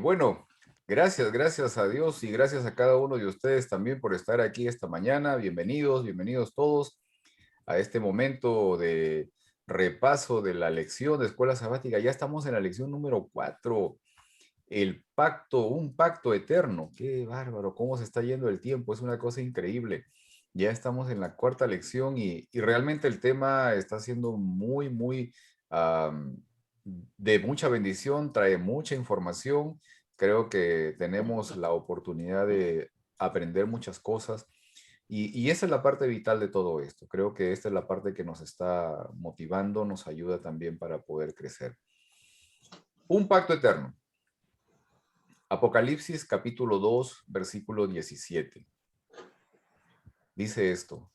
Bueno, gracias a Dios y gracias a cada uno de ustedes también por estar aquí esta mañana. Bienvenidos todos a este momento de repaso de la lección de escuela sabática. Ya estamos en la lección número 4, el pacto, un pacto eterno. Qué bárbaro, cómo se está yendo el tiempo, es una cosa increíble. Ya estamos en la cuarta lección y realmente el tema está siendo muy am, de mucha bendición, trae mucha información. Creo que tenemos la oportunidad de aprender muchas cosas y esa es la parte vital de todo esto. Creo que esta es la parte que nos está motivando, nos ayuda también para poder crecer. Un pacto eterno. Apocalipsis capítulo 2, versículo 17. Dice esto: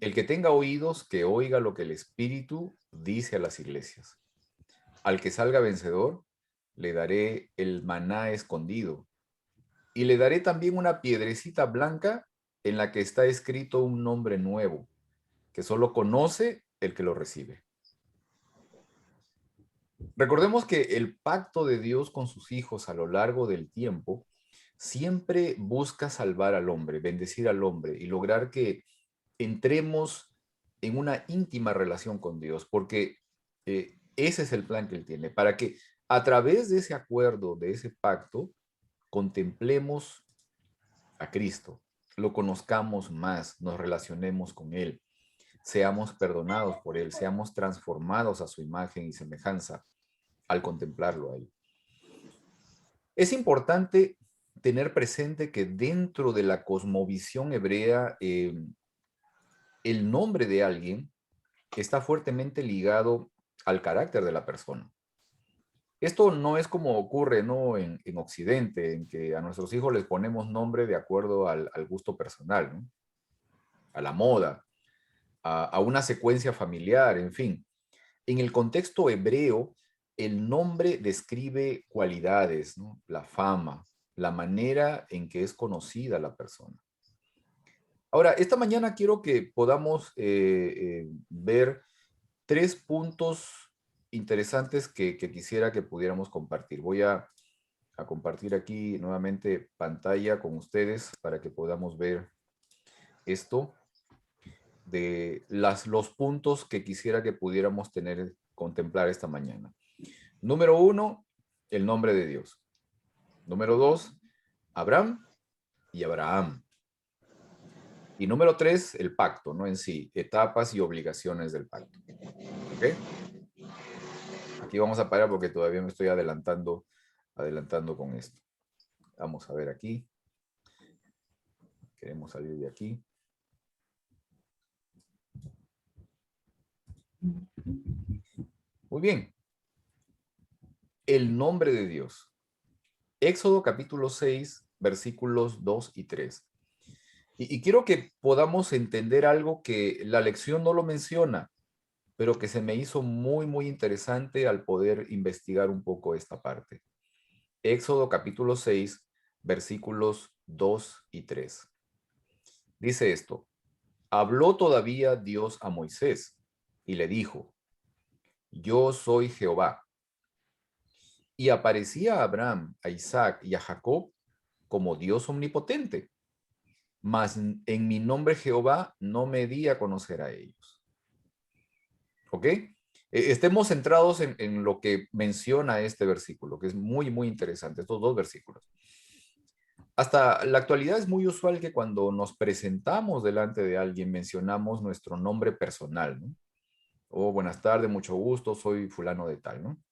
el que tenga oídos, que oiga lo que el Espíritu dice a las iglesias. Al que salga vencedor, le daré el maná escondido, y le daré también una piedrecita blanca en la que está escrito un nombre nuevo, que solo conoce el que lo recibe. Recordemos que el pacto de Dios con sus hijos a lo largo del tiempo siempre busca salvar al hombre, bendecir al hombre y lograr que entremos en una íntima relación con Dios, porque ese es el plan que Él tiene, para que a través de ese acuerdo, de ese pacto, contemplemos a Cristo, lo conozcamos más, nos relacionemos con Él, seamos perdonados por Él, seamos transformados a su imagen y semejanza al contemplarlo a Él. Es importante tener presente que dentro de la cosmovisión hebrea, el nombre de alguien está fuertemente ligado al carácter de la persona. Esto no es como ocurre, ¿no? En Occidente, en que a nuestros hijos les ponemos nombre de acuerdo al gusto personal, ¿no? A la moda, a una secuencia familiar, en fin. En el contexto hebreo, el nombre describe cualidades, ¿no? La fama, la manera en que es conocida la persona. Ahora, esta mañana quiero que podamos ver tres puntos interesantes que quisiera que pudiéramos compartir. Voy a compartir aquí nuevamente pantalla con ustedes para que podamos ver esto de los puntos que quisiera que pudiéramos tener, contemplar esta mañana. Número uno, el nombre de Dios. Número dos, Abraham y Abraham. Y número tres, el pacto, ¿no? En sí, etapas y obligaciones del pacto. ¿Ok? Aquí vamos a parar porque todavía me estoy adelantando con esto. Vamos a ver aquí. Queremos salir de aquí. Muy bien. El nombre de Dios. Éxodo capítulo 6, versículos 2 y 3. Y quiero que podamos entender algo que la lección no lo menciona, pero que se me hizo muy interesante al poder investigar un poco esta parte. Éxodo capítulo 6, versículos 2 y 3. Dice esto: habló todavía Dios a Moisés y le dijo: yo soy Jehová. Y aparecía a Abraham, a Isaac y a Jacob como Dios omnipotente, mas en mi nombre Jehová no me di a conocer a ellos. ¿Ok? Estemos centrados en lo que menciona este versículo, que es muy interesante, estos dos versículos. Hasta la actualidad es muy usual que cuando nos presentamos delante de alguien mencionamos nuestro nombre personal, ¿no? Oh, buenas tardes, mucho gusto, soy fulano de tal, ¿no?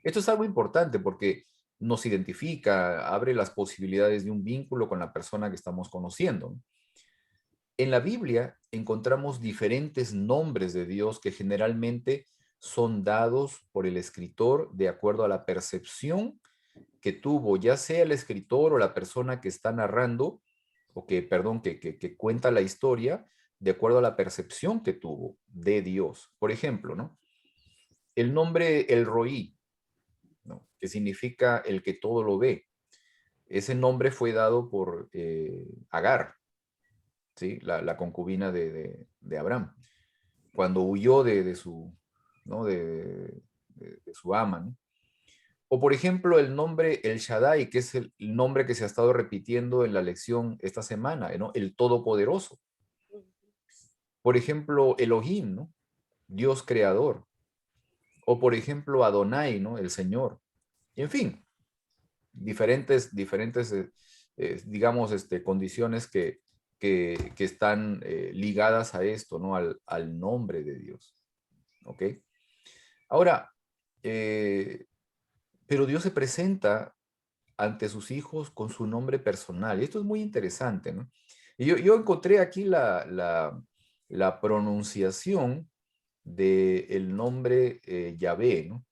Esto es algo importante porque nos identifica, abre las posibilidades de un vínculo con la persona que estamos conociendo. En la Biblia encontramos diferentes nombres de Dios que generalmente son dados por el escritor de acuerdo a la percepción que tuvo, ya sea el escritor o la persona que está narrando, o que, perdón, que cuenta la historia, de acuerdo a la percepción que tuvo de Dios. Por ejemplo, ¿no? El nombre El Roí, ¿no? Que significa el que todo lo ve. Ese nombre fue dado por Agar, ¿sí? La concubina de Abraham, cuando huyó de su, ¿no? de su ama, ¿no? O por ejemplo, el nombre El Shaddai, que es el nombre que se ha estado repitiendo en la lección esta semana, ¿no? El Todopoderoso. Por ejemplo, Elohim, ¿no? Dios creador. O por ejemplo, Adonai, ¿no? El Señor. Y en fin, diferentes digamos, condiciones que están ligadas a esto, ¿no? Al nombre de Dios. ¿Ok? Ahora, pero Dios se presenta ante sus hijos con su nombre personal. Y esto es muy interesante, ¿no? Y yo encontré aquí la pronunciación del nombre Yahvé, ¿no?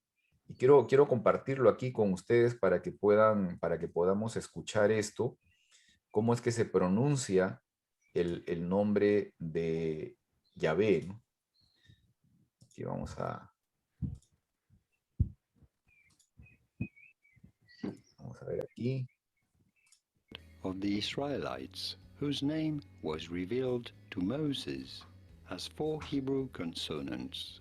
Y quiero compartirlo aquí con ustedes para que podamos escuchar esto, cómo es que se pronuncia el nombre de Yahvé, ¿no? Aquí vamos a ver aquí. Of the Israelites, whose name was revealed to Moses as 4 Hebrew consonants.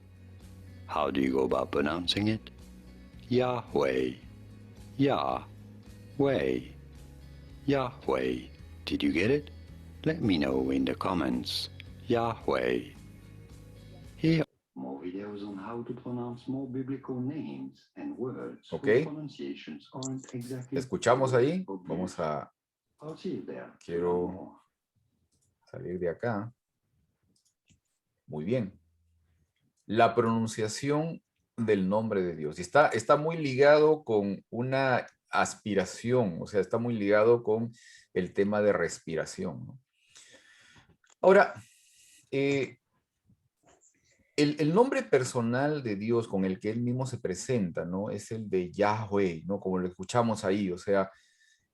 How do you go about pronouncing it? Yahweh, Yahweh, Yahweh. Did you get it? Let me know in the comments. Yahweh. Here more videos on how to pronounce more biblical names and words Ok, whose pronunciations aren't exactly escuchamos ahí. obvious. Vamos a, I'll see you there. quiero salir de acá. Muy bien. La pronunciación del nombre de Dios. Y está muy ligado con una aspiración, o sea, está muy ligado con el tema de respiración, ¿no? Ahora, el nombre personal de Dios con el que él mismo se presenta, ¿no? Es el de Yahweh, ¿no? Como lo escuchamos ahí, o sea,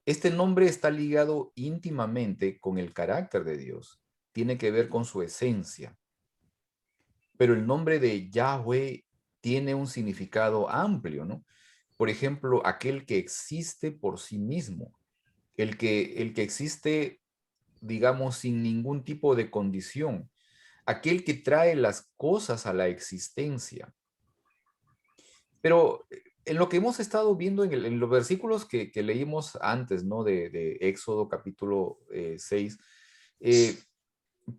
este nombre está ligado íntimamente con el carácter de Dios, tiene que ver con su esencia. Pero el nombre de Yahweh tiene un significado amplio, ¿no? Por ejemplo, aquel que existe por sí mismo, el que existe, digamos, sin ningún tipo de condición, aquel que trae las cosas a la existencia. Pero en lo que hemos estado viendo en los versículos que leímos antes, ¿no? De Éxodo capítulo 6,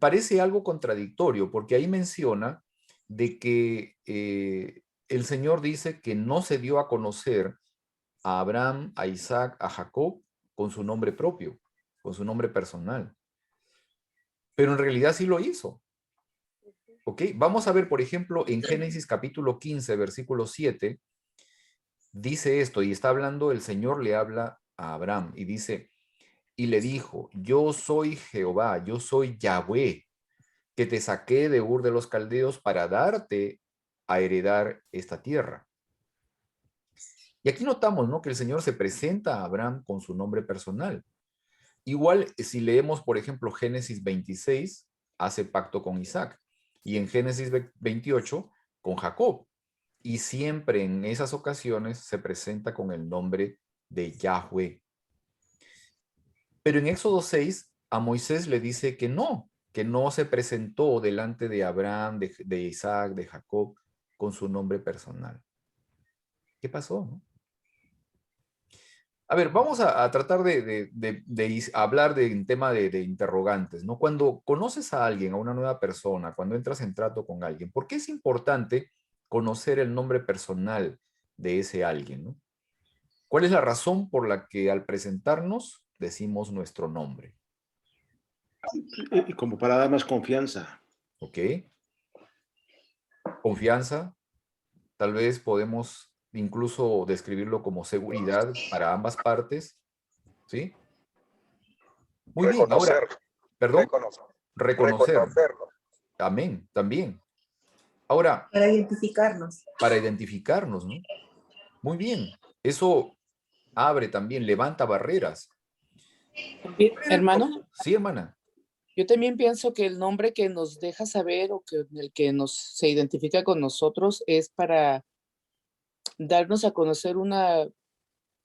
parece algo contradictorio, porque ahí menciona de que el Señor dice que no se dio a conocer a Abraham, a Isaac, a Jacob con su nombre propio, con su nombre personal. Pero en realidad sí lo hizo. ¿Ok? Vamos a ver, por ejemplo, en Génesis capítulo 15, versículo 7, dice esto, y está hablando, el Señor le habla a Abraham y dice, y le dijo, yo soy Jehová, yo soy Yahweh, que te saqué de Ur de los Caldeos para darte a heredar esta tierra. Y aquí notamos, ¿no? Que el Señor se presenta a Abraham con su nombre personal. Igual, si leemos, por ejemplo, Génesis 26, hace pacto con Isaac. Y en Génesis 28, con Jacob. Y siempre en esas ocasiones se presenta con el nombre de Yahweh. Pero en Éxodo 6, a Moisés le dice que no se presentó delante de Abraham, de Isaac, de Jacob, con su nombre personal. ¿Qué pasó? ¿No? A ver, vamos a tratar de hablar de un tema de interrogantes, ¿no? Cuando conoces a alguien, a una nueva persona, cuando entras en trato con alguien, ¿por qué es importante conocer el nombre personal de ese alguien, ¿no? ¿Cuál es la razón por la que al presentarnos decimos nuestro nombre? Y como para dar más confianza. ¿Ok? Confianza, tal vez podemos incluso describirlo como seguridad para ambas partes, ¿sí? Muy bien, ahora, Reconocer, perdón, reconocer, reconocer. reconocerlo. Amén, también. Ahora, Para identificarnos. para identificarnos, ¿no? Muy bien, eso abre también, levanta barreras. Hermano, Sí, hermana. yo también pienso que el nombre que nos deja saber o que el que se identifica con nosotros es para darnos a conocer una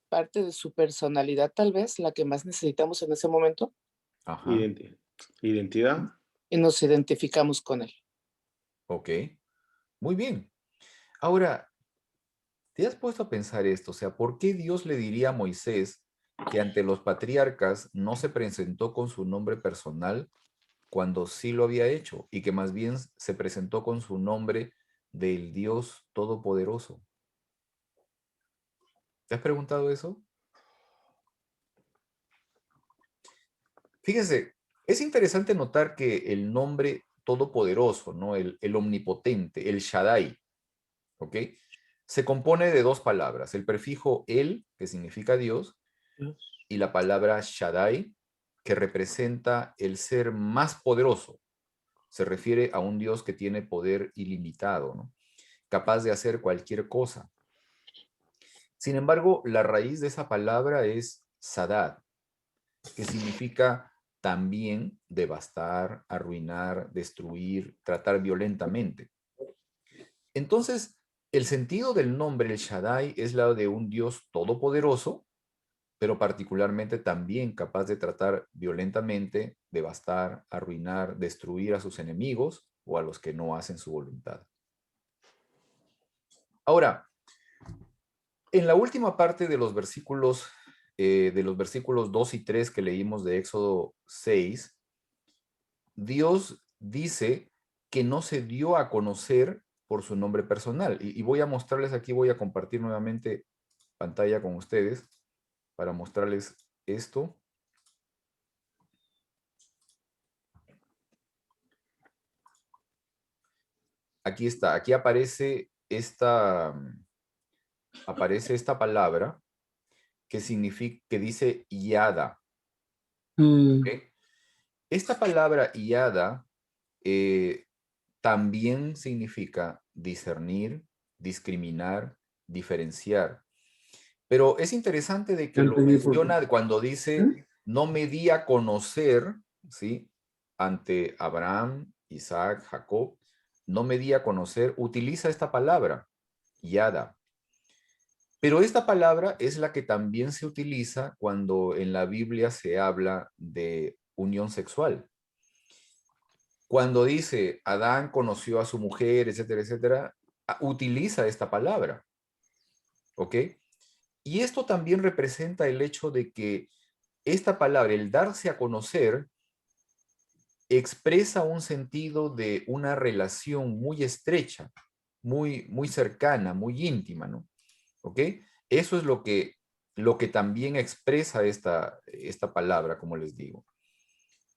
parte de su personalidad, tal vez, la que más necesitamos en ese momento, Ajá, Identidad. y nos identificamos con él. ok. Muy bien. Ahora, ¿Te has puesto a pensar esto? O sea, ¿por qué Dios le diría a Moisés que ante los patriarcas no se presentó con su nombre personal cuando sí lo había hecho y que más bien se presentó con su nombre del Dios Todopoderoso? ¿Te has preguntado eso? Fíjense, es interesante notar que el nombre todopoderoso, ¿no? El omnipotente, el Shaddai, ¿ok? Se compone de dos palabras, el prefijo el, que significa Dios, y la palabra Shaddai, que representa el ser más poderoso. Se refiere a un Dios que tiene poder ilimitado, ¿no? Capaz de hacer cualquier cosa. Sin embargo, la raíz de esa palabra es Sadat, que significa también devastar, arruinar, destruir, tratar violentamente. Entonces, el sentido del nombre, el Shaddai, es la de un Dios todopoderoso, pero particularmente también capaz de tratar violentamente, devastar, arruinar, destruir a sus enemigos o a los que no hacen su voluntad. Ahora, en la última parte de los versículos 2 y 3 que leímos de Éxodo 6, Dios dice que no se dio a conocer por su nombre personal. Y voy a mostrarles aquí, voy a compartir nuevamente pantalla con ustedes para mostrarles esto. Aquí está, aquí aparece esta palabra que significa, que dice yada. ¿Okay? Esta palabra yada también significa discernir, discriminar, diferenciar. Pero es interesante de que lo menciona cuando dice, no me di a conocer, ¿sí? Ante Abraham, Isaac, Jacob, no me di a conocer, utiliza esta palabra, yada. Pero esta palabra es la que también se utiliza cuando en la Biblia se habla de unión sexual. Cuando dice Adán conoció a su mujer, etcétera, etcétera, utiliza esta palabra. ¿Ok? Y esto también representa el hecho de que esta palabra, el darse a conocer, expresa un sentido de una relación muy estrecha, muy cercana, muy íntima, ¿no? ¿Ok? Eso es lo que también expresa esta palabra, como les digo.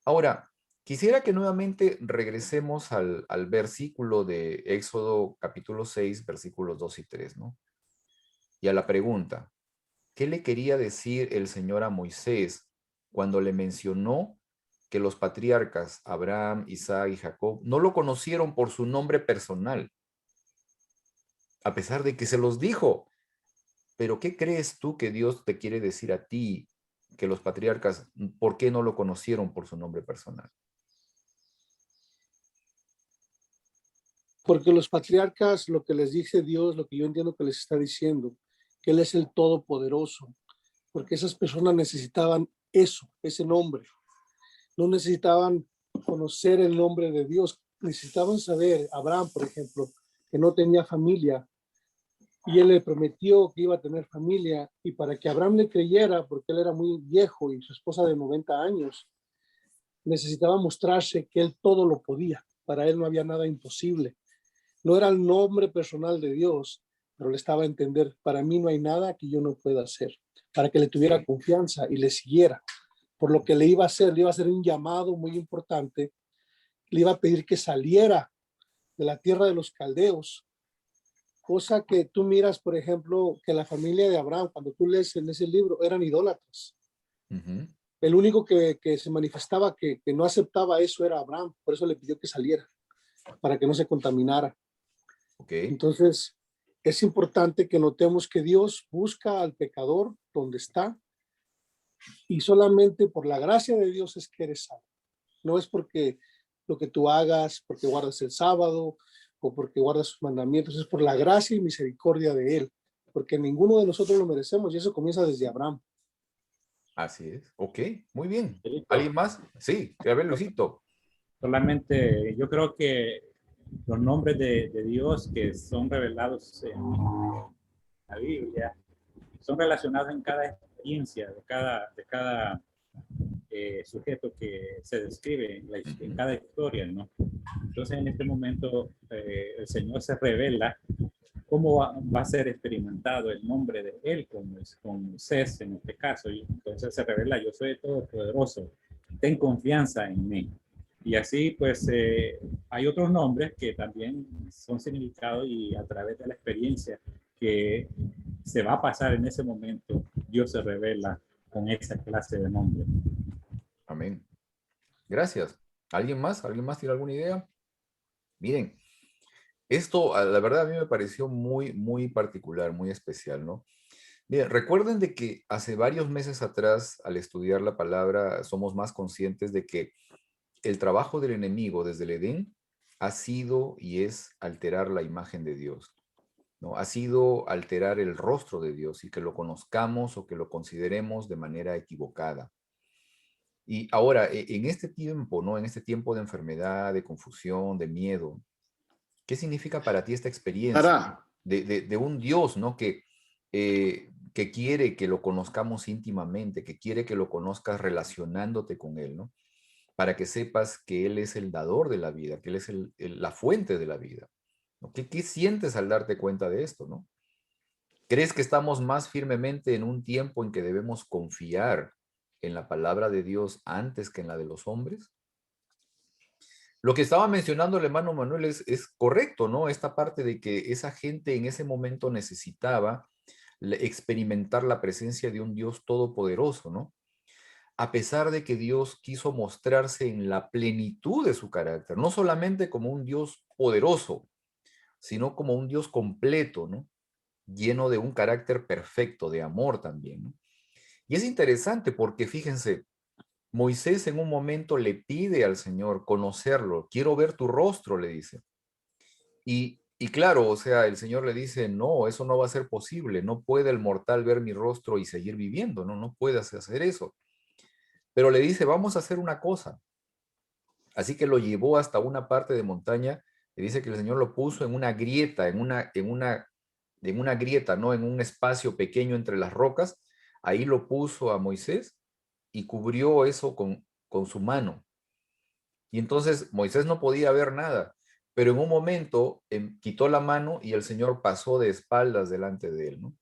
Ahora, quisiera que nuevamente regresemos al versículo de Éxodo capítulo 6, versículos 2 y 3, ¿no? Y a la pregunta, ¿qué le quería decir el Señor a Moisés cuando le mencionó que los patriarcas Abraham, Isaac y Jacob no lo conocieron por su nombre personal, a pesar de que se los dijo? Pero ¿qué crees tú que Dios te quiere decir a ti, que los patriarcas, por qué no lo conocieron por su nombre personal? Porque los patriarcas, lo que les dice Dios, lo que yo entiendo que les está diciendo, que Él es el Todopoderoso, porque esas personas necesitaban eso, ese nombre. No necesitaban conocer el nombre de Dios, necesitaban saber, Abraham, por ejemplo, que no tenía familia, y él le prometió que iba a tener familia, y para que Abraham le creyera, porque él era muy viejo y su esposa de 90 años, necesitaba mostrarse que él todo lo podía. Para él no había nada imposible. No era el nombre personal de Dios, pero le estaba a entender, para mí no hay nada que yo no pueda hacer, para que le tuviera confianza y le siguiera. Por lo que le iba a hacer un llamado muy importante, le iba a pedir que saliera de la tierra de los caldeos, cosa que tú miras, por ejemplo, que la familia de Abraham, cuando tú lees en ese libro, eran idólatras. El único que se manifestaba que no aceptaba eso era Abraham, por eso le pidió que saliera, para que no se contaminara. Entonces, es importante que notemos que Dios busca al pecador donde está, y solamente por la gracia de Dios es que eres salvo. No es porque lo que tú hagas, porque guardas el sábado o porque guardas sus mandamientos, es por la gracia y misericordia de Él, porque ninguno de nosotros lo merecemos, y eso comienza desde Abraham. Así es. Ok, muy bien. ¿Alguien más? Sí, a ver, Luisito. Solamente yo creo que los nombres de Dios que son revelados la Biblia son relacionados en cada experiencia de cada sujeto que se describe en cada historia, ¿no? Entonces, en este momento, el Señor se revela cómo va a ser experimentado el nombre de Él con Moisés en este caso. Y entonces se revela: yo soy todopoderoso, ten confianza en mí. Y así, pues, hay otros nombres que también son significados, y a través de la experiencia que se va a pasar en ese momento, Dios se revela con esa clase de nombre. Amén. Gracias. ¿Alguien más? ¿Alguien más tiene alguna idea? Miren, esto, la verdad, a mí me pareció muy, muy particular, muy especial, ¿no? Bien, recuerden de que hace varios meses atrás, al estudiar la palabra, somos más conscientes de que el trabajo del enemigo desde el Edén ha sido y es alterar la imagen de Dios, ¿no? Ha sido alterar el rostro de Dios y que lo conozcamos o que lo consideremos de manera equivocada. Y ahora, en este tiempo, ¿no? En este tiempo de enfermedad, de confusión, de miedo, ¿qué significa para ti esta experiencia Para, de un Dios, ¿no? Que quiere que lo conozcamos íntimamente, que quiere que lo conozcas relacionándote con Él, ¿no? Para que sepas que Él es el dador de la vida, que Él es la fuente de la vida, ¿no? ¿Qué sientes al darte cuenta de esto, ¿no? ¿Crees que estamos más firmemente en un tiempo en que debemos confiar en la palabra de Dios antes que en la de los hombres? Lo que estaba mencionando el hermano Manuel es correcto, ¿no? Esta parte de que esa gente en ese momento necesitaba experimentar la presencia de un Dios todopoderoso, ¿no? A pesar de que Dios quiso mostrarse en la plenitud de su carácter, no solamente como un Dios poderoso, sino como un Dios completo, ¿no? Lleno de un carácter perfecto, de amor también, ¿no? Y es interesante porque fíjense, Moisés en un momento le pide al Señor conocerlo. Quiero ver tu rostro, le dice. Y claro, o sea, el Señor le dice: no, eso no va a ser posible. No puede el mortal ver mi rostro y seguir viviendo. No, no puedes hacer eso. Pero le dice: vamos a hacer una cosa. Así que lo llevó hasta una parte de montaña y dice que el Señor lo puso en una grieta, en una grieta, ¿no? En un espacio pequeño entre las rocas. Ahí lo puso a Moisés y cubrió eso con su mano. Y entonces Moisés no podía ver nada, pero en un momento quitó la mano y el Señor pasó de espaldas delante de él, ¿no?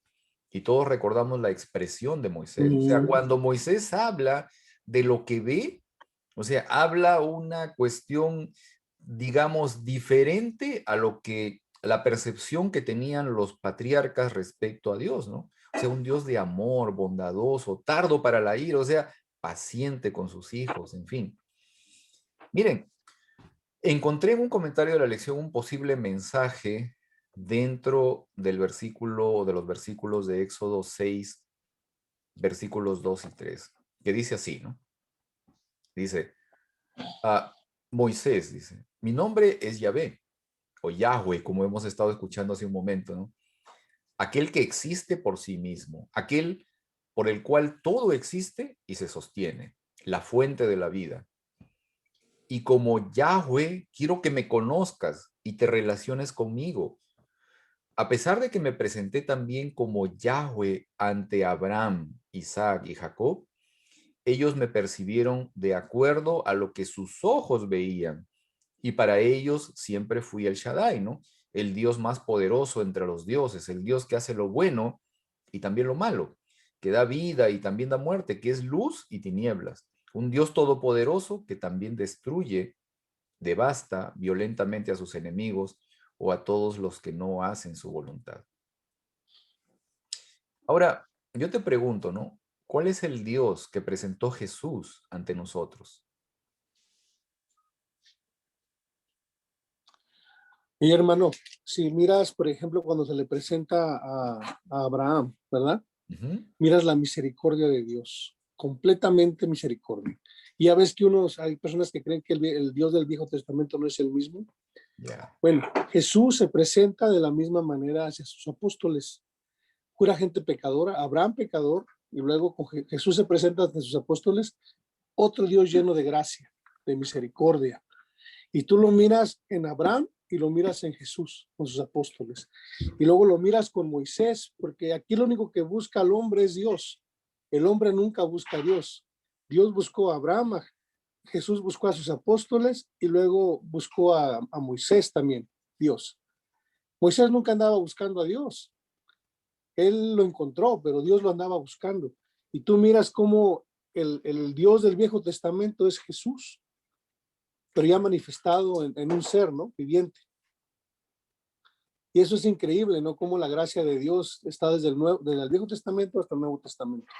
Y todos recordamos la expresión de Moisés. O sea, cuando Moisés habla de lo que ve, o sea, habla una cuestión, digamos, diferente a lo que la percepción que tenían los patriarcas respecto a Dios, ¿no? O sea, un Dios de amor, bondadoso, tardo para la ira, o sea, paciente con sus hijos, en fin. Miren, encontré en un comentario de la lección un posible mensaje dentro del versículo o de los versículos de Éxodo 6, versículos 2 y 3, que dice así, ¿no? Dice, Moisés dice: mi nombre es Yahvé, o Yahweh, como hemos estado escuchando hace un momento, ¿no? Aquel que existe por sí mismo, aquel por el cual todo existe y se sostiene, la fuente de la vida. Y como Yahweh, quiero que me conozcas y te relaciones conmigo. A pesar de que me presenté también como Yahweh ante Abraham, Isaac y Jacob, ellos me percibieron de acuerdo a lo que sus ojos veían. Y para ellos siempre fui el Shaddai, ¿no? El Dios más poderoso entre los dioses, el Dios que hace lo bueno y también lo malo, que da vida y también da muerte, que es luz y tinieblas. Un Dios todopoderoso que también destruye, devasta violentamente a sus enemigos o a todos los que no hacen su voluntad. Ahora, yo te pregunto, ¿no? ¿Cuál es el Dios que presentó Jesús ante nosotros? Y hermano, si miras, por ejemplo, cuando se le presenta a Abraham, ¿verdad? Miras la misericordia de Dios, completamente misericordia. Y ya ves que hay personas que creen que el Dios del Viejo Testamento no es el mismo. Yeah. Bueno, Jesús se presenta de la misma manera hacia sus apóstoles. Pura gente pecadora, Abraham pecador, y luego Jesús se presenta ante sus apóstoles, otro Dios lleno de gracia, de misericordia. Y tú lo miras en Abraham y lo miras en Jesús con sus apóstoles. Y luego lo miras con Moisés, porque aquí lo único que busca al hombre es Dios. El hombre nunca busca a Dios. Dios buscó a Abraham, Jesús buscó a sus apóstoles y luego buscó a Moisés también, Dios. Moisés nunca andaba buscando a Dios. Él lo encontró, pero Dios lo andaba buscando. Y tú miras cómo el Dios del Viejo Testamento es Jesús, pero ya manifestado en un ser, ¿no? Viviente. Y eso es increíble, ¿no? Cómo la gracia de Dios está desde el Viejo Testamento hasta el Nuevo Testamento.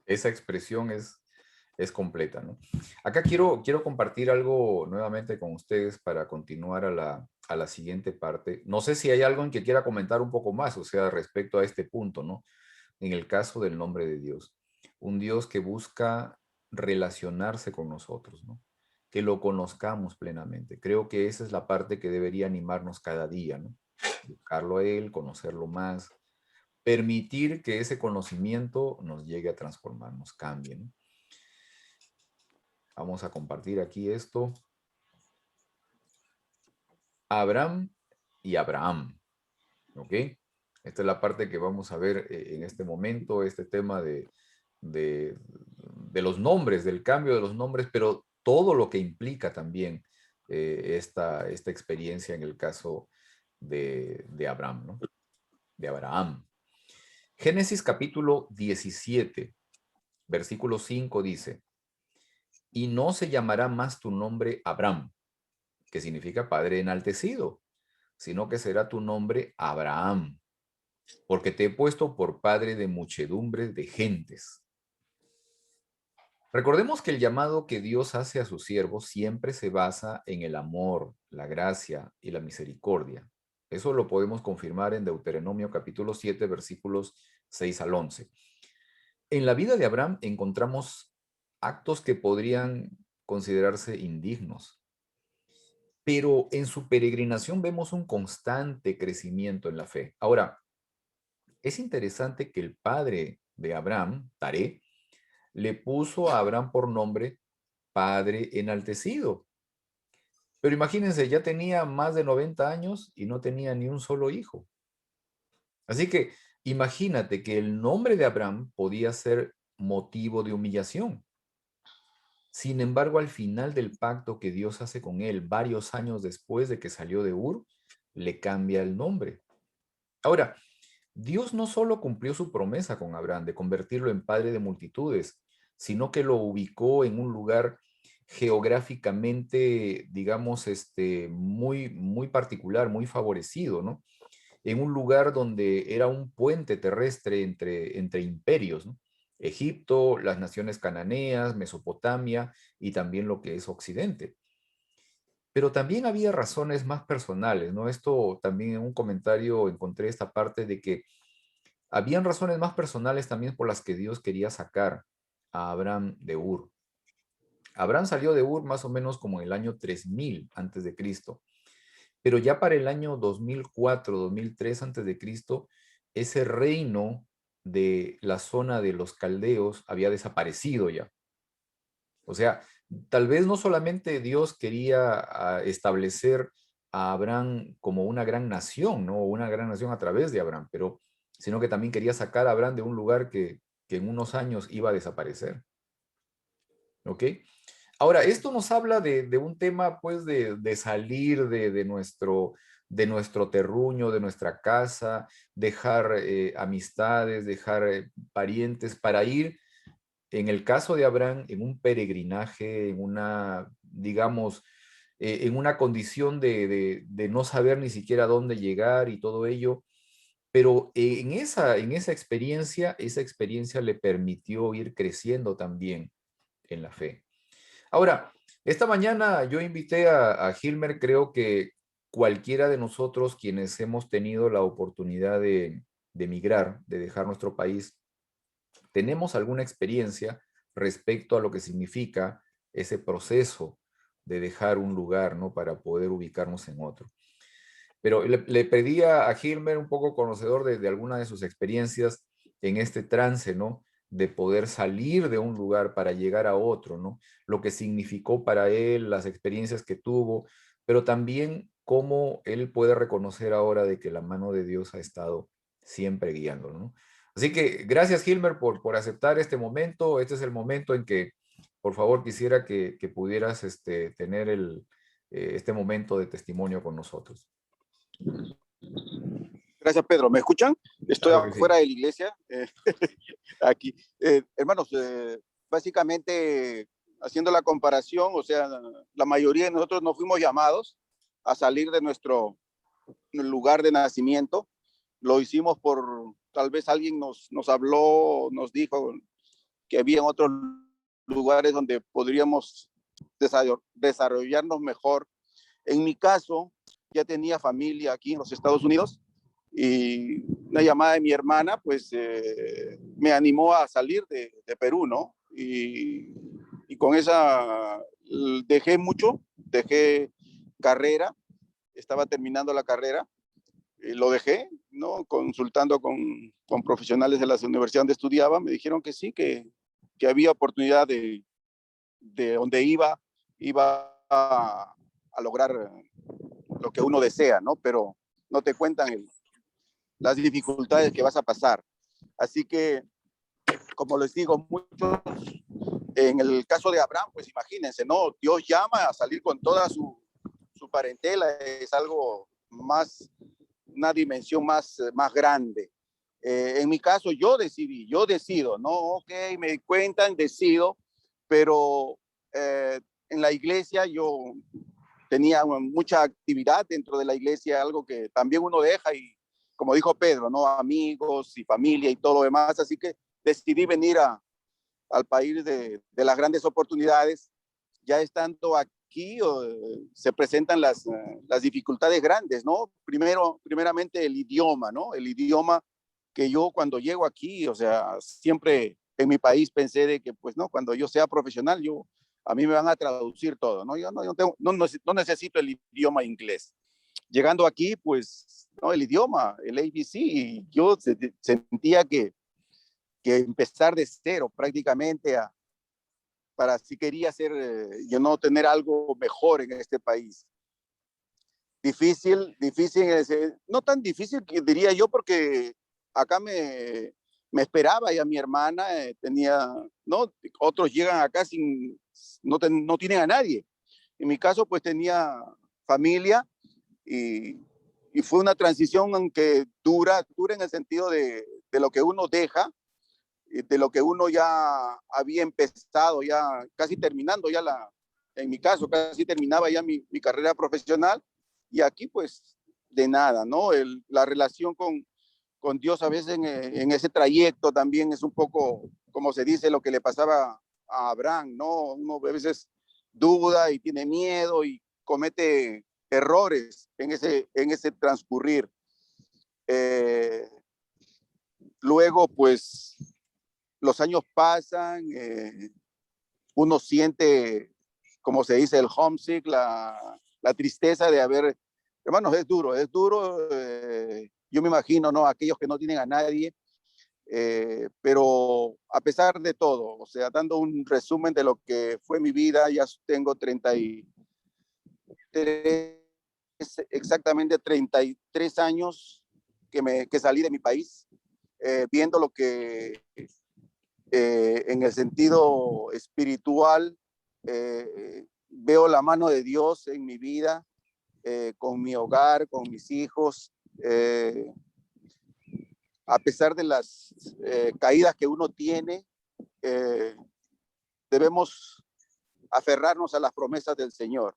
Esa expresión es completa, ¿no? Acá quiero compartir algo nuevamente con ustedes para continuar a la siguiente parte. No sé si hay algo en que quiera comentar un poco más, o sea, respecto a este punto, ¿no? En el caso del nombre de Dios. Un Dios que busca relacionarse con nosotros, ¿no? Que lo conozcamos plenamente. Creo que esa es la parte que debería animarnos cada día, ¿no? Buscarlo a Él, conocerlo más, permitir que ese conocimiento nos llegue a transformar, nos cambie, ¿no? Vamos a compartir aquí esto. Abraham y Abraham, ¿ok? Esta es la parte que vamos a ver en este momento, este tema de los nombres, del cambio de los nombres, pero todo lo que implica también esta experiencia en el caso de Abraham, ¿no? De Abraham. Génesis capítulo 17, versículo 5 dice, y no se llamará más tu nombre Abraham, que significa padre enaltecido, sino que será tu nombre Abraham, porque te he puesto por padre de muchedumbre de gentes. Recordemos que el llamado que Dios hace a sus siervos siempre se basa en el amor, la gracia y la misericordia. Eso lo podemos confirmar en Deuteronomio capítulo 7, versículos 6 al 11. En la vida de Abraham encontramos actos que podrían considerarse indignos, pero en su peregrinación vemos un constante crecimiento en la fe. Ahora, es interesante que el padre de Abraham, Taré, le puso a Abraham por nombre Padre Enaltecido. Pero imagínense, ya tenía más de 90 años y no tenía ni un solo hijo. Así que imagínate que el nombre de Abraham podía ser motivo de humillación. Sin embargo, al final del pacto que Dios hace con él, varios años después de que salió de Ur, le cambia el nombre. Ahora, Dios no solo cumplió su promesa con Abraham de convertirlo en padre de multitudes, sino que lo ubicó en un lugar geográficamente, digamos, muy, muy particular, muy favorecido, ¿no? En un lugar donde era un puente terrestre entre imperios, ¿no? Egipto, las naciones cananeas, Mesopotamia y también lo que es Occidente. Pero también había razones más personales, ¿no? Esto también en un comentario encontré esta parte de que habían razones más personales también por las que Dios quería sacar a Abraham de Ur. Abraham salió de Ur más o menos como en el año 3000 antes de Cristo, pero ya para el año 2004, 2003 antes de Cristo, ese reino de la zona de los caldeos había desaparecido ya. O sea, tal vez no solamente Dios quería establecer a Abraham como una gran nación, ¿no? Una gran nación a través de Abraham, pero sino que también quería sacar a Abraham de un lugar que en unos años iba a desaparecer. ¿Ok? Ahora, esto nos habla de un tema, pues, de salir de nuestro terruño, de nuestra casa, dejar amistades, dejar parientes para ir, en el caso de Abraham, en un peregrinaje, en una, digamos, en una condición de no saber ni siquiera dónde llegar y todo ello. Pero en esa experiencia le permitió ir creciendo también en la fe. Ahora, esta mañana yo invité a Gilmer, creo que cualquiera de nosotros quienes hemos tenido la oportunidad de emigrar, de dejar nuestro país, tenemos alguna experiencia respecto a lo que significa ese proceso de dejar un lugar, ¿no? Para poder ubicarnos en otro. Pero le pedía a Gilmer, un poco conocedor de alguna de sus experiencias en este trance, ¿no? De poder salir de un lugar para llegar a otro, ¿no? Lo que significó para él, las experiencias que tuvo, pero también cómo él puede reconocer ahora de que la mano de Dios ha estado siempre guiándolo, ¿no? Así que gracias, Gilmer, por aceptar este momento. Este es el momento en que, por favor, quisiera que pudieras tener este momento de testimonio con nosotros. Gracias, Pedro. ¿Me escuchan? Estoy Claro que afuera sí. de la iglesia. Aquí. Hermanos, básicamente, haciendo la comparación, o sea, la mayoría de nosotros no fuimos llamados a salir de nuestro lugar de nacimiento. Lo hicimos por, tal vez alguien nos habló, nos dijo que había otros lugares donde podríamos desarrollarnos mejor. En mi caso, ya tenía familia aquí en los Estados Unidos y una llamada de mi hermana, pues me animó a salir de Perú, ¿no? Y con esa dejé carrera, estaba terminando la carrera, lo dejé, ¿no? Consultando con profesionales de la universidad donde estudiaba, me dijeron que sí, que había oportunidad de donde iba a lograr lo que uno desea, ¿no? Pero no te cuentan las dificultades que vas a pasar. Así que, como les digo, muchos, en el caso de Abraham, pues imagínense, ¿no? Dios llama a salir con toda su parentela, es algo más, una dimensión más grande. En mi caso, yo decido, ¿no? Ok, me cuentan, decido, pero en la iglesia yo tenía mucha actividad dentro de la iglesia, algo que también uno deja y, como dijo Pedro, ¿no? Amigos y familia y todo lo demás, así que decidí venir al país de las grandes oportunidades. Ya estando aquí se presentan las dificultades grandes, ¿no? Primeramente el idioma, ¿no? El idioma que yo cuando llego aquí, o sea, siempre en mi país pensé de que, pues, no, cuando yo sea profesional, a mí me van a traducir todo, ¿no? Yo no necesito el idioma inglés. Llegando aquí, pues, no, el idioma, el ABC, y yo sentía que empezar de cero prácticamente para si quería hacer, yo no tener algo mejor en este país. Difícil, no tan difícil que diría yo, porque acá me esperaba ya mi hermana, tenía, ¿no? Otros llegan acá sin, no tienen a nadie. En mi caso, pues tenía familia y fue una transición aunque dura en el sentido de lo que uno deja, de lo que uno ya había empezado, ya casi terminando ya en mi caso, casi terminaba ya mi carrera profesional, y aquí pues de nada, ¿no? La relación con Dios a veces en ese trayecto también es un poco, como se dice, lo que le pasaba a Abraham, ¿no? Uno a veces duda y tiene miedo y comete errores en ese transcurrir. Luego, pues, los años pasan, uno siente, como se dice, el homesick, la tristeza de haber, hermanos, es duro, yo me imagino, ¿no? Aquellos que no tienen a nadie, pero a pesar de todo, o sea, dando un resumen de lo que fue mi vida, ya tengo 33 años que salí de mi país, viendo lo que en el sentido espiritual, veo la mano de Dios en mi vida, con mi hogar, con mis hijos, a pesar de las caídas que uno tiene, debemos aferrarnos a las promesas del Señor,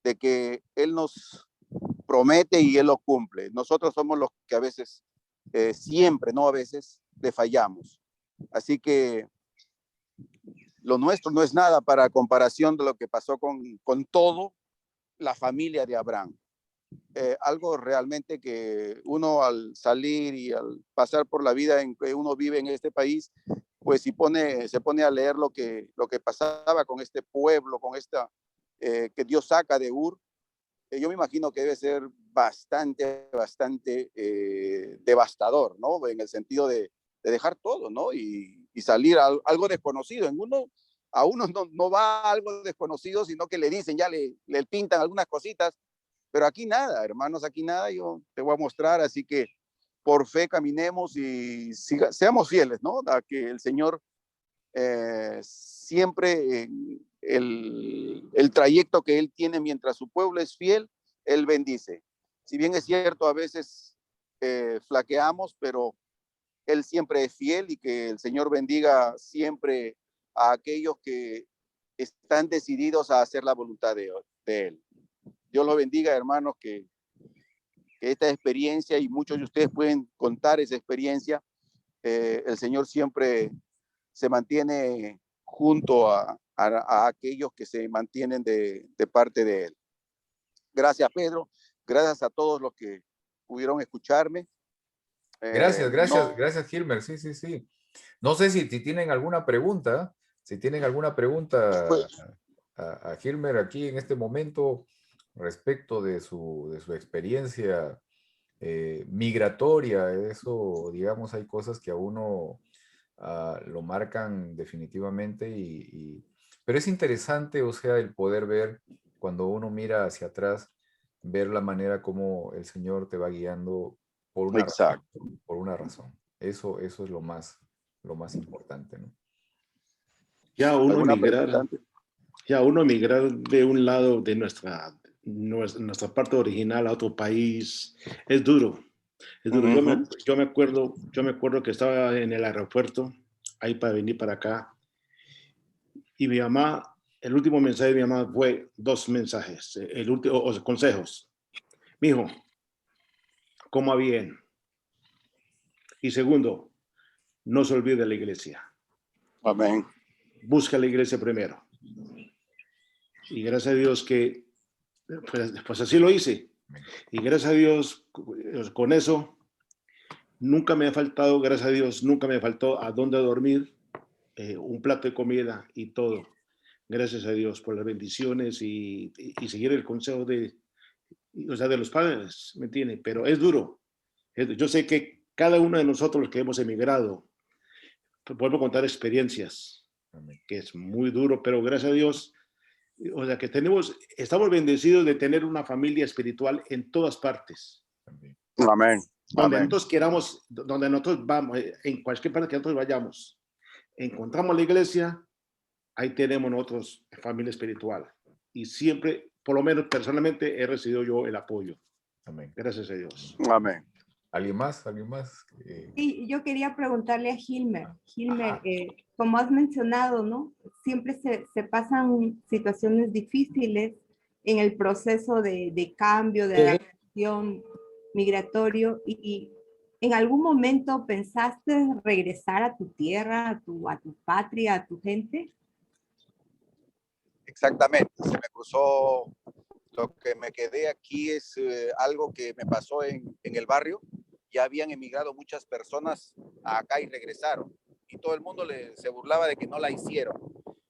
de que Él nos promete y Él lo cumple. Nosotros somos los que a veces, siempre, no a veces, le fallamos. Así que lo nuestro no es nada para comparación de lo que pasó con todo la familia de Abraham. Algo realmente que uno al salir y al pasar por la vida en que uno vive en este país, pues se pone a leer lo que pasaba con este pueblo, con esta que Dios saca de Ur. Yo me imagino que debe ser bastante devastador, ¿no? En el sentido de dejar todo, ¿no? Y salir a algo desconocido. En uno a uno no va algo desconocido, sino que le dicen, ya le pintan algunas cositas, pero aquí nada, hermanos, aquí nada, yo te voy a mostrar, así que por fe caminemos y seamos fieles, ¿no? A que el Señor siempre el trayecto que Él tiene mientras su pueblo es fiel, Él bendice. Si bien es cierto, a veces flaqueamos, pero Él siempre es fiel y que el Señor bendiga siempre a aquellos que están decididos a hacer la voluntad de Él. Dios los bendiga, hermanos, que esta experiencia, y muchos de ustedes pueden contar esa experiencia, el Señor siempre se mantiene junto a aquellos que se mantienen de parte de Él. Gracias, Pedro. Gracias a todos los que pudieron escucharme. Gracias, Gilmer. Sí. No sé si tienen alguna pregunta, Pues, a Gilmer aquí en este momento respecto de su experiencia migratoria. Eso, digamos, hay cosas que a uno lo marcan definitivamente, pero es interesante, o sea, el poder ver cuando uno mira hacia atrás, ver la manera como el Señor te va guiando por una exacto. razón, por una razón. Eso es lo más importante, ¿no? Ya uno ¿Alguna emigrar, pregunta? de un lado de nuestra parte original a otro país es duro. Es duro. Uh-huh. Yo me acuerdo que estaba en el aeropuerto ahí para venir para acá, y mi mamá, el último mensaje de mi mamá fue 2 mensajes, el último, consejos. Mijo, coma bien. Y segundo, no se olvide de la iglesia. Amén. Busca la iglesia primero. Y gracias a Dios que, pues así lo hice. Y gracias a Dios, con eso, nunca me ha faltado, gracias a Dios, nunca me faltó a dónde dormir, un plato de comida y todo. Gracias a Dios por las bendiciones y seguir el consejo de los padres, ¿me entiende? Pero es duro. Yo sé que cada uno de nosotros los que hemos emigrado, podemos contar experiencias, que es muy duro, pero gracias a Dios, o sea, que estamos bendecidos de tener una familia espiritual en todas partes. Amén. Donde Amén. nosotros vamos, en cualquier parte que nosotros vayamos, encontramos la iglesia, ahí tenemos nosotros familia espiritual. Y siempre, por lo menos personalmente, he recibido yo el apoyo. Amén. Gracias a Dios. Amén. ¿Alguien más? Sí, yo quería preguntarle a Gilmer. Gilmer, como has mencionado, ¿no? Siempre se pasan situaciones difíciles en el proceso de cambio, de adaptación migratorio, y ¿en algún momento pensaste regresar a tu tierra, a tu patria, a tu gente? Exactamente. Se me cruzó. Lo que me quedé aquí es algo que me pasó en el barrio. Ya habían emigrado muchas personas acá y regresaron. Y todo el mundo se burlaba de que no la hicieron.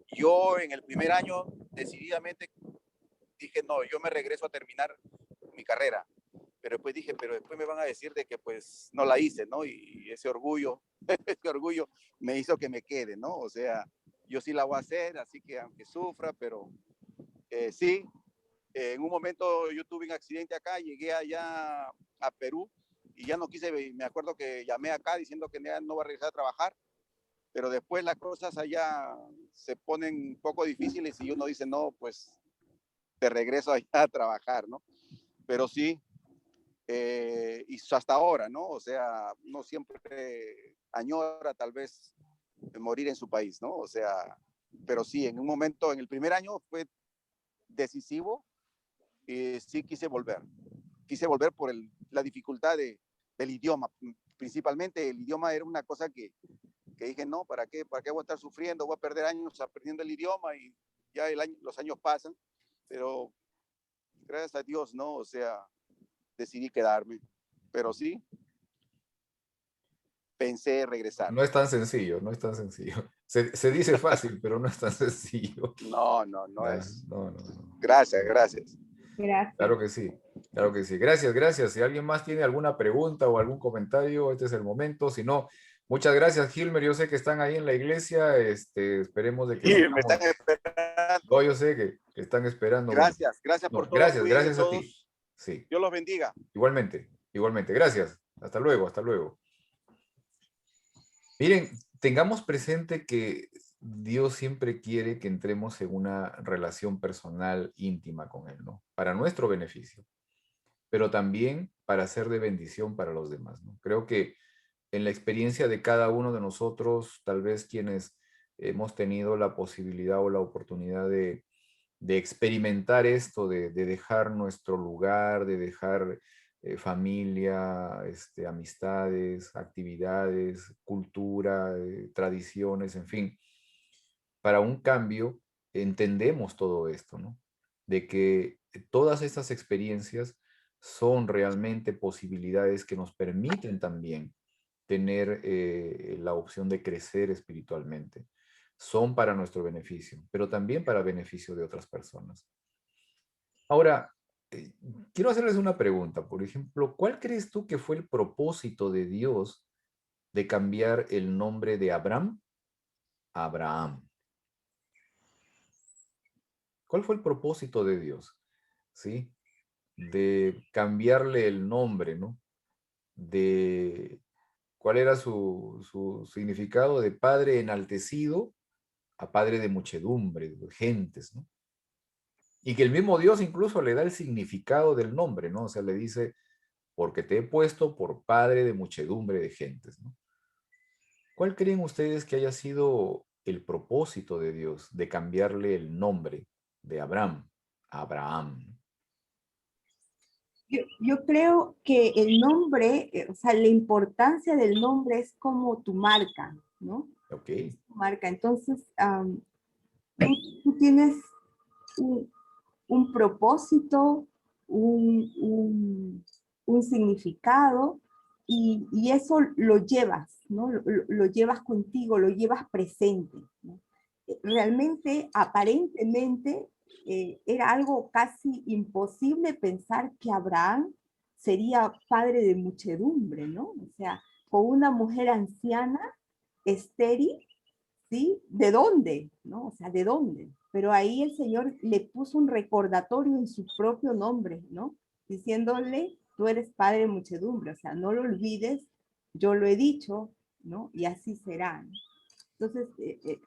Yo en el primer año decididamente dije, no, yo me regreso a terminar mi carrera. Pero después me van a decir de que pues no la hice, ¿no? Y ese orgullo me hizo que me quede, ¿no? O sea, yo sí la voy a hacer, así que aunque sufra, pero sí. En un momento yo tuve un accidente acá, llegué allá a Perú y ya no quise, me acuerdo que llamé acá diciendo que no va a regresar a trabajar, pero después las cosas allá se ponen un poco difíciles y uno dice, no, pues te regreso allá a trabajar, ¿no? Pero sí, y hasta ahora, ¿no? O sea, uno siempre añora tal vez morir en su país, ¿no? O sea, pero sí, en un momento, en el primer año fue decisivo. Sí quise volver por la dificultad del idioma, principalmente el idioma era una cosa que dije, no, ¿para qué voy a estar sufriendo? Voy a perder años aprendiendo el idioma y ya los años pasan, pero gracias a Dios, ¿no? O sea, decidí quedarme, pero sí, pensé regresar. No es tan sencillo. Se dice fácil, pero no es tan sencillo. No es. No. Gracias. Gracias. Claro que sí. Gracias. Si alguien más tiene alguna pregunta o algún comentario, este es el momento. Si no, Muchas gracias, Gilmer. Yo sé que están ahí en la iglesia. Esperemos de que Sí, me sigamos. están esperando. No, yo sé que están esperando. Bueno, Gracias, gracias no, por todo. Cuídense gracias a ti. todos. Sí, Dios los bendiga. igualmente, igualmente. Gracias. Hasta luego, hasta luego. Miren, tengamos presente que Dios siempre quiere que entremos en una relación personal íntima con Él, ¿no? Para nuestro beneficio, pero también para ser de bendición para los demás, ¿no? Creo que en la experiencia de cada uno de nosotros, tal vez quienes hemos tenido la posibilidad o la oportunidad de experimentar esto, de dejar nuestro lugar, de dejar familia, amistades, actividades, cultura, tradiciones, en fin, para un cambio entendemos todo esto, ¿no? De que todas estas experiencias son realmente posibilidades que nos permiten también tener la opción de crecer espiritualmente. Son para nuestro beneficio, pero también para beneficio de otras personas. Ahora, eh, quiero hacerles una pregunta. Por ejemplo, ¿cuál crees tú que fue el propósito de Dios de cambiar el nombre de Abraham a Abraham? ¿Cuál fue el propósito de Dios? ¿Sí? De cambiarle el nombre, ¿no? De cuál era su significado de padre enaltecido a padre de muchedumbre, de gentes, ¿no? Y que el mismo Dios incluso le da el significado del nombre, ¿no? O sea, le dice, porque te he puesto por padre de muchedumbre de gentes, ¿no? ¿Cuál creen ustedes que haya sido el propósito de Dios de cambiarle el nombre de Abraham a Abraham? Yo creo que el nombre, o sea, la importancia del nombre es como tu marca, ¿no? Ok, Tu marca. Entonces, tú tienes un, un propósito, un significado, y eso lo llevas, ¿no? Lo llevas contigo, lo llevas presente, ¿no? Realmente, aparentemente, era algo casi imposible pensar que Abraham sería padre de muchedumbre, ¿no? O sea, con una mujer anciana, estéril, ¿sí? ¿De dónde? ¿No? O sea, ¿de dónde? Pero ahí el Señor le puso un recordatorio en su propio nombre, ¿no? Diciéndole, tú eres padre de muchedumbre, o sea, no lo olvides, yo lo he dicho, ¿no? Y así será, ¿no? Entonces,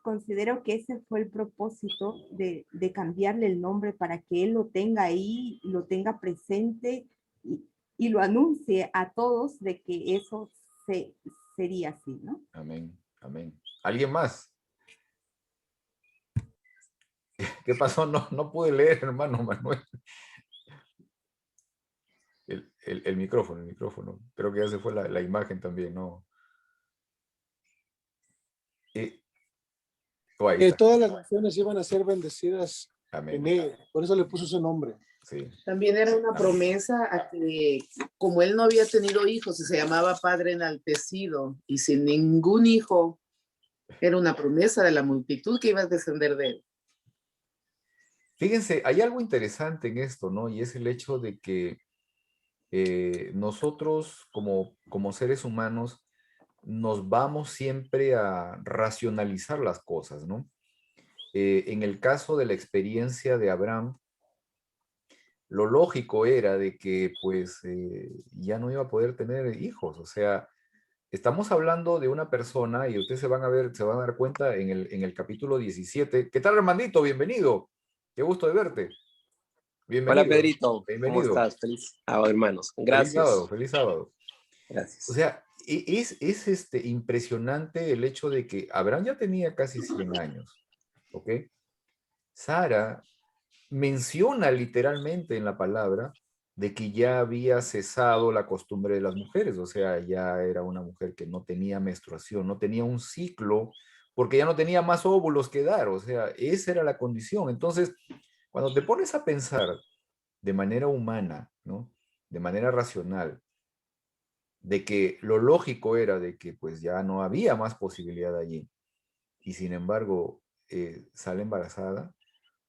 considero que ese fue el propósito de cambiarle el nombre para que él lo tenga ahí, lo tenga presente y lo anuncie a todos de que eso sería así, ¿no? amén, amén. ¿Alguien más? ¿Qué pasó? No, no pude leer, hermano Manuel. El micrófono, el micrófono. Creo que ya se fue la imagen también, ¿no? Ahí Que está. todas las naciones iban a ser bendecidas Amén. en él. Por eso le puso ese nombre. Sí. También era una Amén. promesa a que, como él no había tenido hijos y se llamaba Padre enaltecido, y sin ningún hijo, era una promesa de la multitud que iba a descender de él. Fíjense, hay algo interesante en esto, ¿no? Y es el hecho de que nosotros como seres humanos nos vamos siempre a racionalizar las cosas, ¿no? En el caso de la experiencia de Abraham, lo lógico era de que pues ya no iba a poder tener hijos, o sea, estamos hablando de una persona y ustedes se van a dar cuenta en el capítulo 17. ¿Qué tal, Armandito? Bienvenido. Qué gusto de verte. Hola Bienvenido. Pedrito, ¿cómo Bienvenido. estás? Feliz sábado, hermanos. Feliz sábado, Gracias. feliz sábado. O Gracias. sea, es impresionante el hecho de que Abraham ya tenía casi 100 años, ¿ok? Sara menciona literalmente en la palabra de que ya había cesado la costumbre de las mujeres, o sea, ya era una mujer que no tenía menstruación, no tenía un ciclo, porque ya no tenía más óvulos que dar, o sea, esa era la condición. Entonces, cuando te pones a pensar de manera humana, ¿no? De manera racional, de que lo lógico era de que pues ya no había más posibilidad allí, y sin embargo sale embarazada,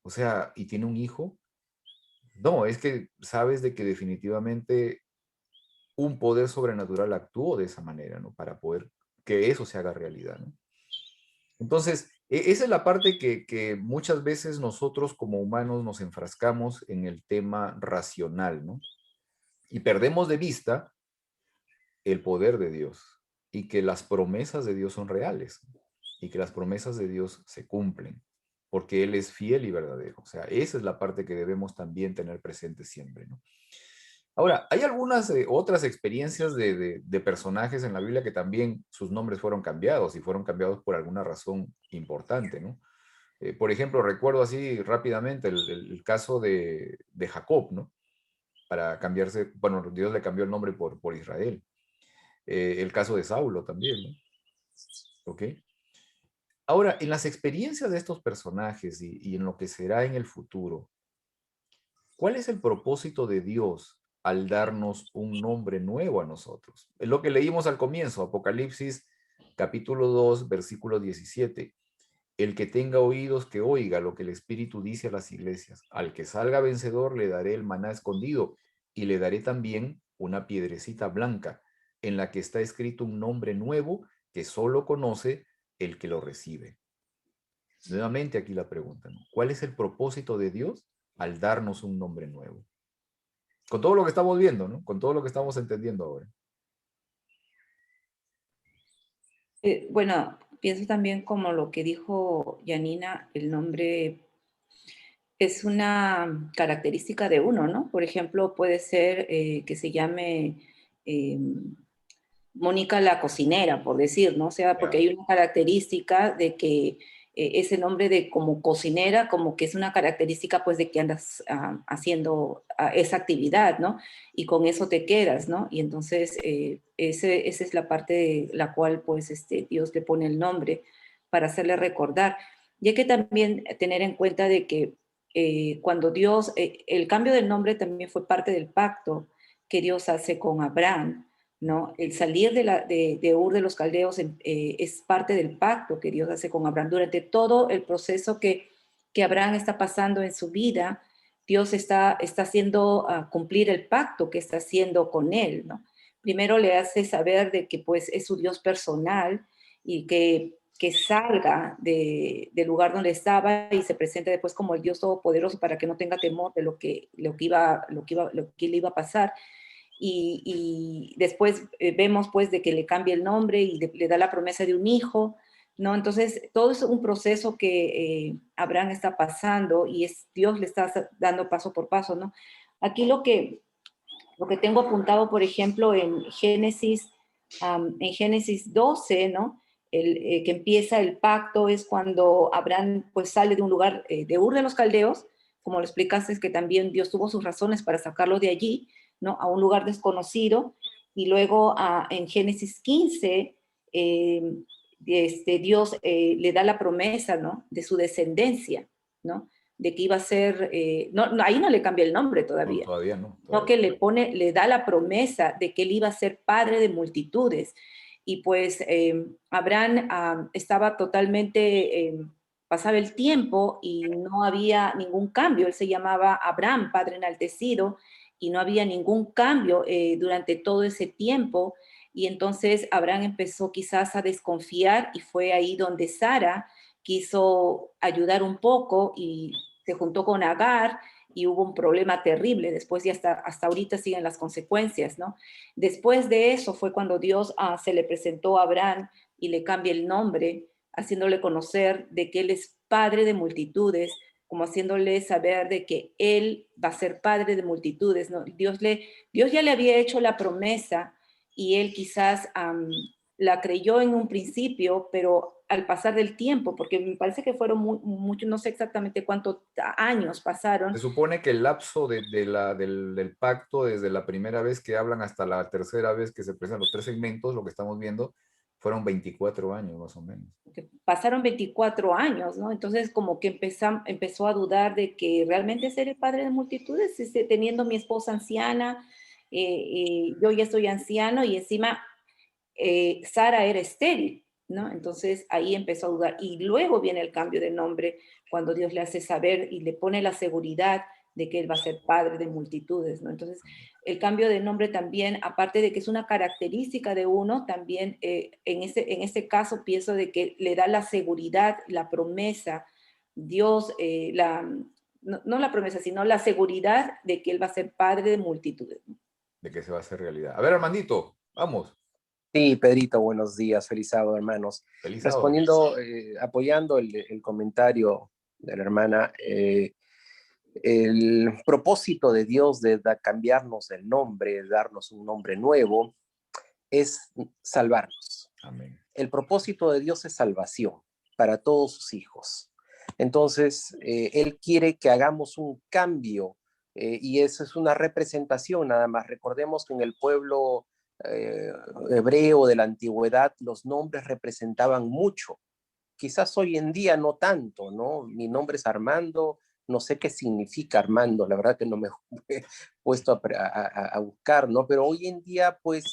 o sea, y tiene un hijo. No, es que sabes de que definitivamente un poder sobrenatural actuó de esa manera, ¿no? Para poder que eso se haga realidad, ¿no? Entonces, esa es la parte que muchas veces nosotros como humanos nos enfrascamos en el tema racional, ¿no? Y perdemos de vista el poder de Dios y que las promesas de Dios son reales y que las promesas de Dios se cumplen porque Él es fiel y verdadero. O sea, esa es la parte que debemos también tener presente siempre, ¿no? Ahora, hay algunas otras experiencias de personajes en la Biblia que también sus nombres fueron cambiados y fueron cambiados por alguna razón importante, ¿no? Por ejemplo, recuerdo así rápidamente el caso de Jacob, ¿no? Para cambiarse, bueno, Dios le cambió el nombre por Israel. El caso de Saulo también, ¿no? ¿Ok? Ahora, en las experiencias de estos personajes y en lo que será en el futuro, ¿cuál es el propósito de Dios al darnos un nombre nuevo a nosotros? Es lo que leímos al comienzo, Apocalipsis capítulo 2, versículo 17. El que tenga oídos que oiga lo que el Espíritu dice a las iglesias. Al que salga vencedor le daré el maná escondido y le daré también una piedrecita blanca en la que está escrito un nombre nuevo que solo conoce el que lo recibe. Nuevamente aquí la pregunta, ¿no? ¿Cuál es el propósito de Dios al darnos un nombre nuevo? Con todo lo que estamos viendo, ¿no? Con todo lo que estamos entendiendo ahora. Bueno, pienso también como lo que dijo Yanina, el nombre es una característica de uno, ¿no? Por ejemplo, puede ser que se llame Mónica la cocinera, por decir, ¿no? O sea, porque hay una característica de que ese nombre de como cocinera, como que es una característica pues de que andas haciendo esa actividad, ¿no? Y con eso te quedas, ¿no? Y entonces esa es la parte de la cual pues Dios le pone el nombre para hacerle recordar. Y hay que también tener en cuenta de que cuando Dios, el cambio del nombre también fue parte del pacto que Dios hace con Abraham, ¿no? El salir de Ur de los Caldeos es parte del pacto que Dios hace con Abraham. Durante todo el proceso que Abraham está pasando en su vida, Dios está haciendo cumplir el pacto que está haciendo con él, ¿no? Primero le hace saber de que pues es su Dios personal y que salga del lugar donde estaba y se presente después como el Dios todopoderoso para que no tenga temor de lo que le iba a pasar. Y después vemos pues de que le cambia el nombre y le da la promesa de un hijo, ¿no? Entonces todo es un proceso que Abraham está pasando y Dios le está dando paso por paso, ¿no? Aquí lo que tengo apuntado, por ejemplo, en Génesis 12, ¿no? Que empieza el pacto es cuando Abraham pues sale de un lugar de Ur de los Caldeos, como lo explicaste, es que también Dios tuvo sus razones para sacarlo de allí, ¿no? A un lugar desconocido, y luego en Génesis 15, Dios le da la promesa, ¿no? De su descendencia, ¿no? De que iba a ser, ahí no le cambia el nombre todavía. No, todavía no. No, que le da la promesa de que él iba a ser padre de multitudes. Y pues Abraham estaba totalmente, pasaba el tiempo y no había ningún cambio. Él se llamaba Abraham, padre enaltecido, y no había ningún cambio durante todo ese tiempo. Y entonces Abraham empezó quizás a desconfiar y fue ahí donde Sara quiso ayudar un poco y se juntó con Agar y hubo un problema terrible. Después y hasta ahorita siguen las consecuencias, ¿no? Después de eso fue cuando Dios se le presentó a Abraham y le cambia el nombre, haciéndole conocer de que él es padre de multitudes, como haciéndole saber de que él va a ser padre de multitudes, ¿no? Dios ya le había hecho la promesa y él quizás la creyó en un principio, pero al pasar del tiempo, porque me parece que fueron muchos, no sé exactamente cuántos años pasaron. Se supone que el lapso del pacto, desde la primera vez que hablan hasta la tercera vez que se presentan los 3 segmentos, lo que estamos viendo, fueron 24 años más o menos. Pasaron 24 años, ¿no? Entonces como que empezó a dudar de que realmente ser el padre de multitudes, teniendo mi esposa anciana, yo ya estoy anciano y encima Sara era estéril, ¿no? Entonces ahí empezó a dudar. Y luego viene el cambio de nombre, cuando Dios le hace saber y le pone la seguridad de que él va a ser padre de multitudes, ¿no? Entonces, el cambio de nombre también, aparte de que es una característica de uno, también en ese caso pienso de que le da la seguridad, la promesa, Dios, no la promesa, sino la seguridad de que Él va a ser padre de multitudes. De que se va a hacer realidad. A ver, Armandito, vamos. Sí, Pedrito, buenos días, feliz sábado, hermanos. Feliz sábado. Respondiendo, apoyando el comentario de la hermana, el propósito de Dios de cambiarnos el nombre, darnos un nombre nuevo, es salvarnos. Amén. El propósito de Dios es salvación para todos sus hijos. Entonces, Él quiere que hagamos un cambio y eso es una representación nada más. Recordemos que en el pueblo hebreo de la antigüedad los nombres representaban mucho. Quizás hoy en día no tanto, ¿no? Mi nombre es Armando, no sé qué significa Armando, la verdad que no me he puesto a buscar, ¿no? Pero hoy en día, pues,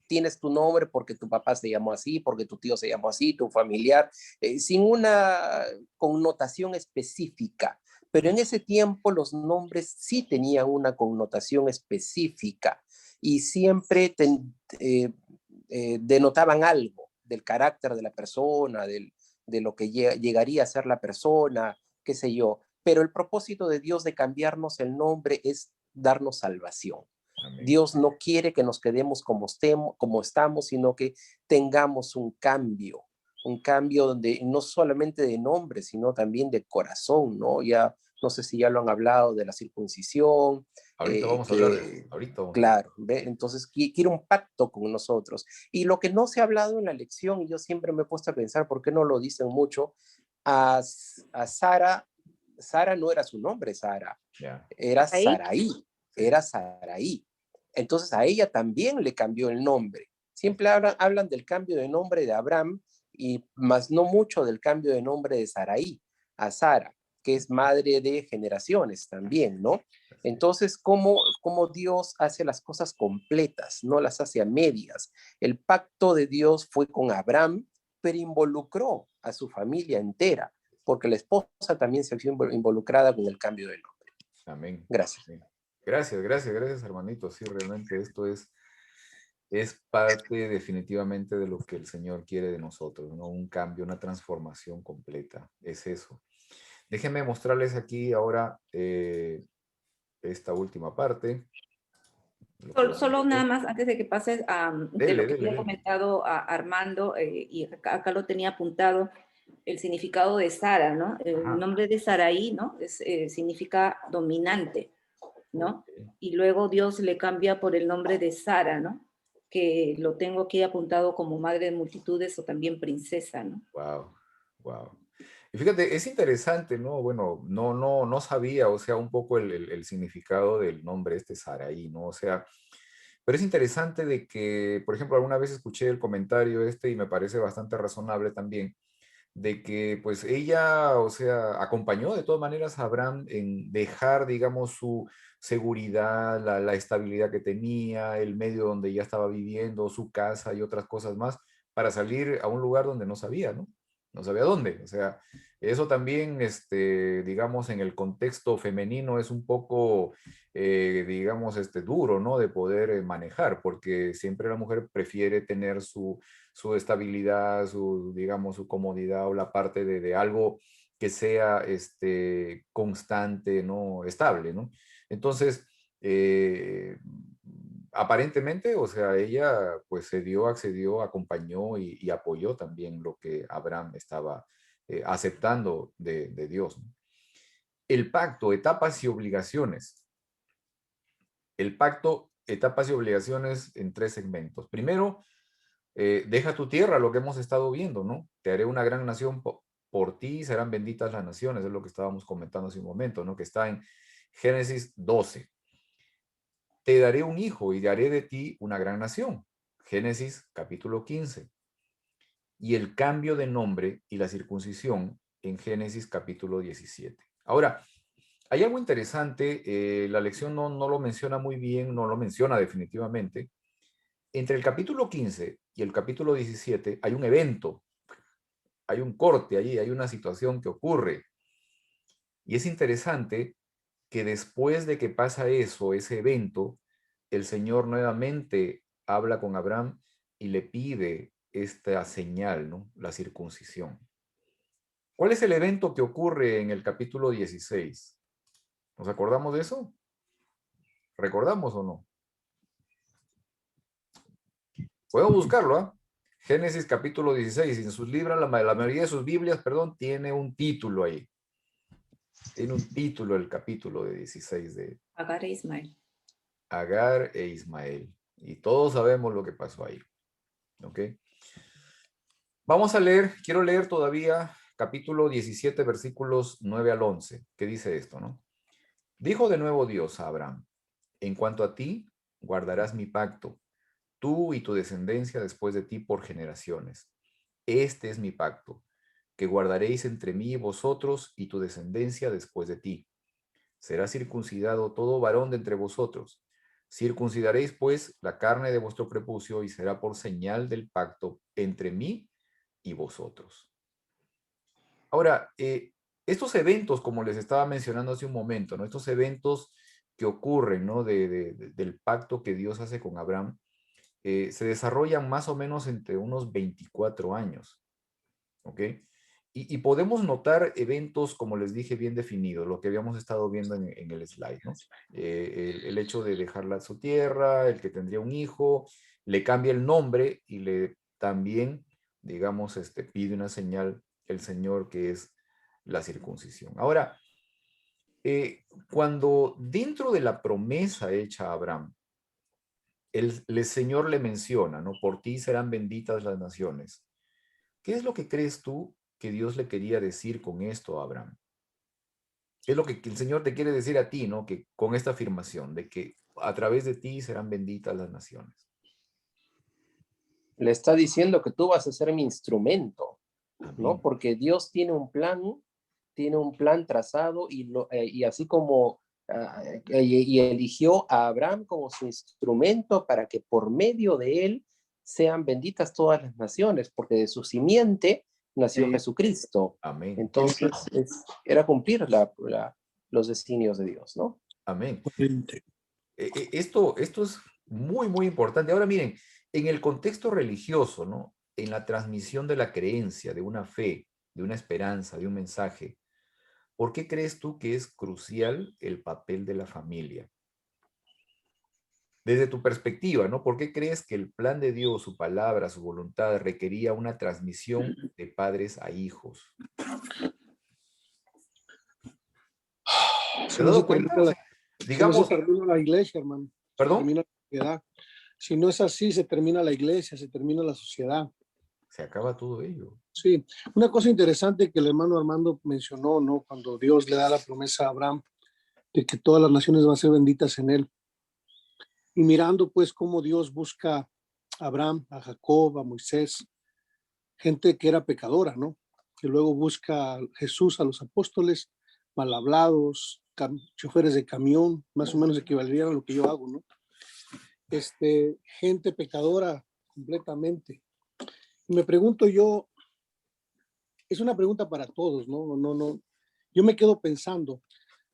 tienes tu nombre porque tu papá se llamó así, porque tu tío se llamó así, tu familiar, sin una connotación específica. Pero en ese tiempo los nombres sí tenían una connotación específica y siempre denotaban algo del carácter de la persona, de lo que llegaría a ser la persona, qué sé yo. Pero el propósito de Dios de cambiarnos el nombre es darnos salvación. Amén. Dios no quiere que nos quedemos como estamos, sino que tengamos un cambio donde no solamente de nombre, sino también de corazón, ¿no? Ya no sé si ya lo han hablado de la circuncisión. Ahorita vamos a hablar de eso. Ahorita vamos claro, ¿ve? Entonces quiere un pacto con nosotros. Y lo que no se ha hablado en la lección, y yo siempre me he puesto a pensar, ¿por qué no lo dicen mucho? A Sara no era su nombre, Sara. Yeah. Era Saraí. Era Saraí. Entonces a ella también le cambió el nombre. Siempre hablan del cambio de nombre de Abraham, y más no mucho del cambio de nombre de Saraí a Sara, que es madre de generaciones también, ¿no? Entonces, ¿cómo Dios hace las cosas completas? No las hace a medias. El pacto de Dios fue con Abraham, pero involucró a su familia entera, porque la esposa también se vio involucrada con el cambio de nombre. Amén. Gracias. Sí. Gracias, hermanito. Sí, realmente esto es parte definitivamente de lo que el Señor quiere de nosotros, ¿no? Un cambio, una transformación completa. Es eso. Déjenme mostrarles aquí ahora esta última parte. Solo nada más, antes de que pases de lo que había comentado a Armando, y acá lo tenía apuntado, el significado de Sara, ¿no? El nombre de Saraí, ¿no? Significa dominante, ¿no? Y luego Dios le cambia por el nombre de Sara, ¿no? Que lo tengo aquí apuntado como madre de multitudes o también princesa, ¿no? Wow. Y fíjate, es interesante, ¿no? Bueno, no sabía, o sea, un poco el significado del nombre Saraí, ¿no? O sea, pero es interesante de que, por ejemplo, alguna vez escuché el comentario y me parece bastante razonable también, de que pues ella, o sea, acompañó de todas maneras a Abraham en dejar, digamos, su seguridad, la estabilidad que tenía, el medio donde ya estaba viviendo, su casa y otras cosas más, para salir a un lugar donde no sabía, ¿no? No sabía dónde. O sea, eso también, digamos, en el contexto femenino es un poco, digamos, duro, ¿no? De poder manejar, porque siempre la mujer prefiere tener su estabilidad, digamos, su comodidad o la parte de algo que sea constante, ¿no? Estable, ¿no? Entonces, aparentemente, o sea, ella pues accedió, acompañó y apoyó también lo que Abraham estaba aceptando de Dios, ¿no? El pacto, etapas y obligaciones. El pacto, etapas y obligaciones en 3 segmentos. Primero, deja tu tierra, lo que hemos estado viendo, ¿no? Te haré una gran nación por ti, serán benditas las naciones, es lo que estábamos comentando hace un momento, ¿no? Que está en Génesis 12. Te daré un hijo y haré de ti una gran nación. Génesis capítulo 15. Y el cambio de nombre y la circuncisión en Génesis capítulo 17. Ahora, hay algo interesante, la lección no lo menciona muy bien, no lo menciona definitivamente. Entre el capítulo 15 y el capítulo 17 hay un evento, hay un corte allí, hay una situación que ocurre. Y es interesante que después de que pasa eso, ese evento, el Señor nuevamente habla con Abraham y le pide esta señal, ¿no? La circuncisión. ¿Cuál es el evento que ocurre en el capítulo 16? ¿Nos acordamos de eso? ¿Recordamos o no? Puedo buscarlo, ¿ah? Génesis capítulo 16. En sus libros, la mayoría de sus Biblias, perdón, tiene un título ahí. Tiene un título el capítulo de 16 de Agar e Ismael. Agar e Ismael. Y todos sabemos lo que pasó ahí. ¿Ok? Vamos a leer, quiero leer todavía capítulo 17, versículos 9 al 11. ¿Qué dice esto, no? Dijo de nuevo Dios a Abraham: en cuanto a ti, guardarás mi pacto, tú y tu descendencia después de ti por generaciones. Este es mi pacto, que guardaréis entre mí y vosotros y tu descendencia después de ti. Será circuncidado todo varón de entre vosotros. Circuncidaréis, pues, la carne de vuestro prepucio y será por señal del pacto entre mí y vosotros. Ahora, estos eventos, como les estaba mencionando hace un momento, ¿no? Estos eventos que ocurren, ¿no? Del pacto que Dios hace con Abraham, se desarrollan más o menos entre unos 24 años, ¿ok? Y podemos notar eventos, como les dije, bien definidos, lo que habíamos estado viendo en el slide, ¿no? El hecho de dejarla a su tierra, el que tendría un hijo, le cambia el nombre y le también, digamos, pide una señal el Señor, que es la circuncisión. Ahora, cuando dentro de la promesa hecha a Abraham, el Señor le menciona, ¿no? Por ti serán benditas las naciones. ¿Qué es lo que crees tú que Dios le quería decir con esto a Abraham? ¿Qué es lo que el Señor te quiere decir a ti, ¿no? Que con esta afirmación de que a través de ti serán benditas las naciones. Le está diciendo que tú vas a ser mi instrumento, Amén. ¿no? Porque Dios tiene un plan trazado y así como y eligió a Abraham como su instrumento para que por medio de él sean benditas todas las naciones, porque de su simiente nació Jesucristo. Amén. Entonces era cumplir los designios de Dios, ¿no? Amén. Esto es muy, muy importante. Ahora miren, en el contexto religioso, ¿no? En la transmisión de la creencia, de una fe, de una esperanza, de un mensaje, ¿por qué crees tú que es crucial el papel de la familia? Desde tu perspectiva, ¿no? ¿Por qué crees que el plan de Dios, su palabra, su voluntad requería una transmisión de padres a hijos? ¿Te has dado cuenta? O sea, digamos, no se termina la iglesia, hermano. ¿Perdón? Se termina la sociedad. Si no es así, se termina la iglesia, se termina la sociedad. Se acaba todo ello. Sí, una cosa interesante que el hermano Armando mencionó, ¿no? Cuando Dios le da la promesa a Abraham de que todas las naciones van a ser benditas en él. Y mirando pues cómo Dios busca a Abraham, a Jacob, a Moisés, gente que era pecadora, ¿no? Que luego busca a Jesús, a los apóstoles, mal hablados, choferes de camión, más o menos equivaldrían a lo que yo hago, ¿no? Gente pecadora completamente. Y me pregunto yo, es una pregunta para todos, ¿no? Yo me quedo pensando,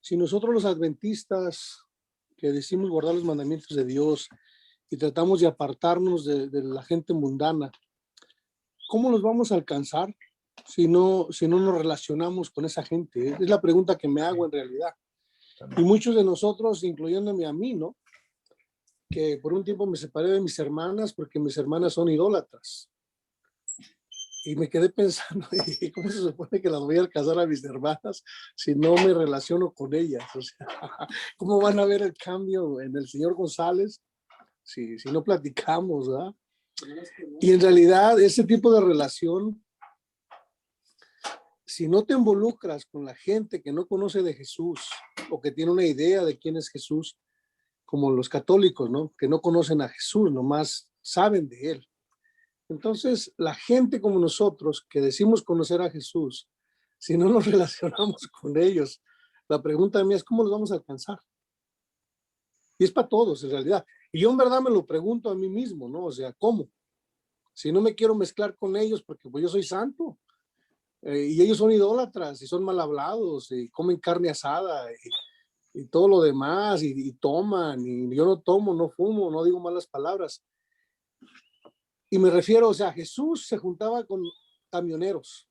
si nosotros los adventistas que decimos guardar los mandamientos de Dios y tratamos de apartarnos de la gente mundana, ¿cómo los vamos a alcanzar si no nos relacionamos con esa gente? Es la pregunta que me hago en realidad. Y muchos de nosotros, incluyéndome a mí, ¿no? Que por un tiempo me separé de mis hermanas porque mis hermanas son idólatras. Y me quedé pensando, ¿cómo se supone que las voy a alcanzar a mis hermanas si no me relaciono con ellas? O sea, ¿cómo van a ver el cambio en el señor González si no platicamos, ¿verdad? Y en realidad ese tipo de relación, si no te involucras con la gente que no conoce de Jesús o que tiene una idea de quién es Jesús, como los católicos, ¿no? Que no conocen a Jesús, nomás saben de él. Entonces, la gente como nosotros que decimos conocer a Jesús, si no nos relacionamos con ellos, la pregunta mía es ¿cómo los vamos a alcanzar? Y es para todos en realidad. Y yo en verdad me lo pregunto a mí mismo, ¿no? O sea, ¿cómo? Si no me quiero mezclar con ellos porque pues yo soy santo y ellos son idólatras y son mal hablados y comen carne asada y todo lo demás, y toman, y yo no tomo, no fumo, no digo malas palabras. Y me refiero, o sea, Jesús se juntaba con camioneros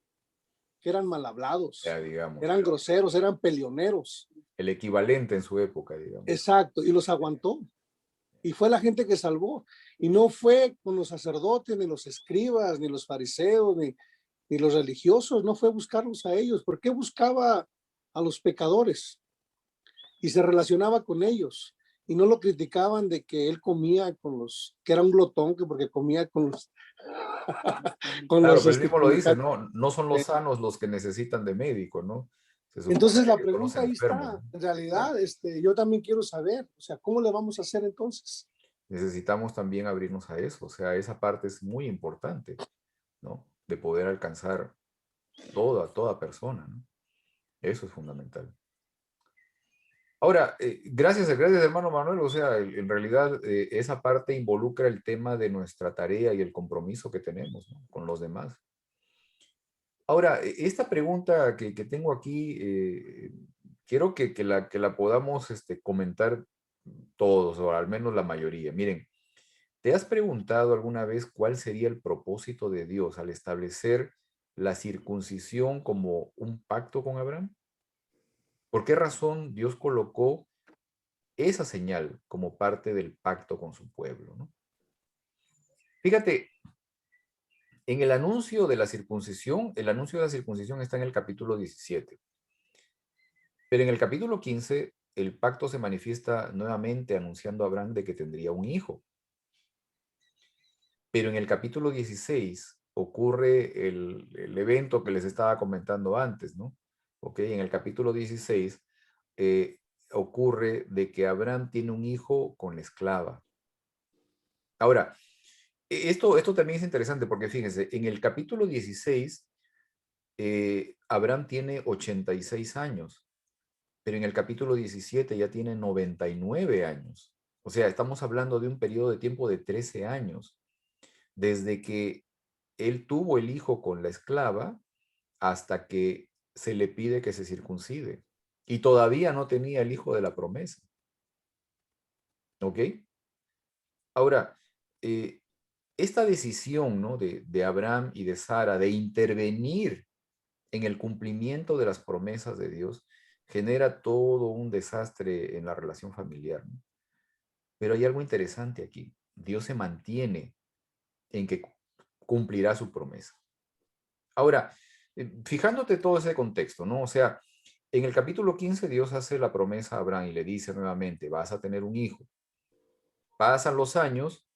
que eran mal hablados, Ya, digamos, eran groseros, eran peleoneros. el equivalente en su época, digamos. Exacto, y los aguantó. Y fue la gente que salvó. Y no fue con los sacerdotes, ni los escribas, ni los fariseos, ni los religiosos, no fue buscarlos a ellos. ¿Por qué buscaba a los pecadores? Y se relacionaba con ellos. Y no lo criticaban de que él comía con los, que era un glotón, que porque comía con los... con Claro, los pero él mismo lo dice, publicanos. no son los sanos los que necesitan de médico, ¿no? Se supone Entonces la que son los pregunta ahí enfermos, está. ¿no? En realidad, yo también quiero saber, o sea, ¿cómo le vamos a hacer entonces? Necesitamos también abrirnos a eso, o sea, esa parte es muy importante, ¿no? De poder alcanzar toda persona, ¿no? Eso es fundamental. Ahora, gracias hermano Manuel, o sea, en realidad esa parte involucra el tema de nuestra tarea y el compromiso que tenemos, ¿no? Con los demás. Ahora, esta pregunta que tengo aquí, quiero que la podamos comentar todos, o al menos la mayoría. Miren, ¿te has preguntado alguna vez cuál sería el propósito de Dios al establecer la circuncisión como un pacto con Abraham? ¿Por qué razón Dios colocó esa señal como parte del pacto con su pueblo, ¿no? Fíjate, en el anuncio de la circuncisión, el anuncio de la circuncisión está en el capítulo 17. Pero en el capítulo 15, el pacto se manifiesta nuevamente anunciando a Abraham de que tendría un hijo. Pero en el capítulo 16 ocurre el evento que les estaba comentando antes, ¿no? ¿Ok? En el capítulo 16 ocurre de que Abraham tiene un hijo con la esclava. Ahora, esto también es interesante porque fíjense, en el capítulo 16, Abraham tiene 86 años, pero en el capítulo 17 ya tiene 99 años. O sea, estamos hablando de un periodo de tiempo de 13 años, desde que él tuvo el hijo con la esclava hasta que se le pide que se circuncide. Y todavía no tenía el hijo de la promesa. ¿Ok? Ahora, esta decisión, ¿no? de Abraham y de Sara de intervenir en el cumplimiento de las promesas de Dios genera todo un desastre en la relación familiar, ¿no? Pero hay algo interesante aquí. Dios se mantiene en que cumplirá su promesa. Ahora, fijándote todo ese contexto, ¿no? O sea, en el capítulo 15 Dios hace la promesa a Abraham y le dice nuevamente, vas a tener un hijo. Pasan los años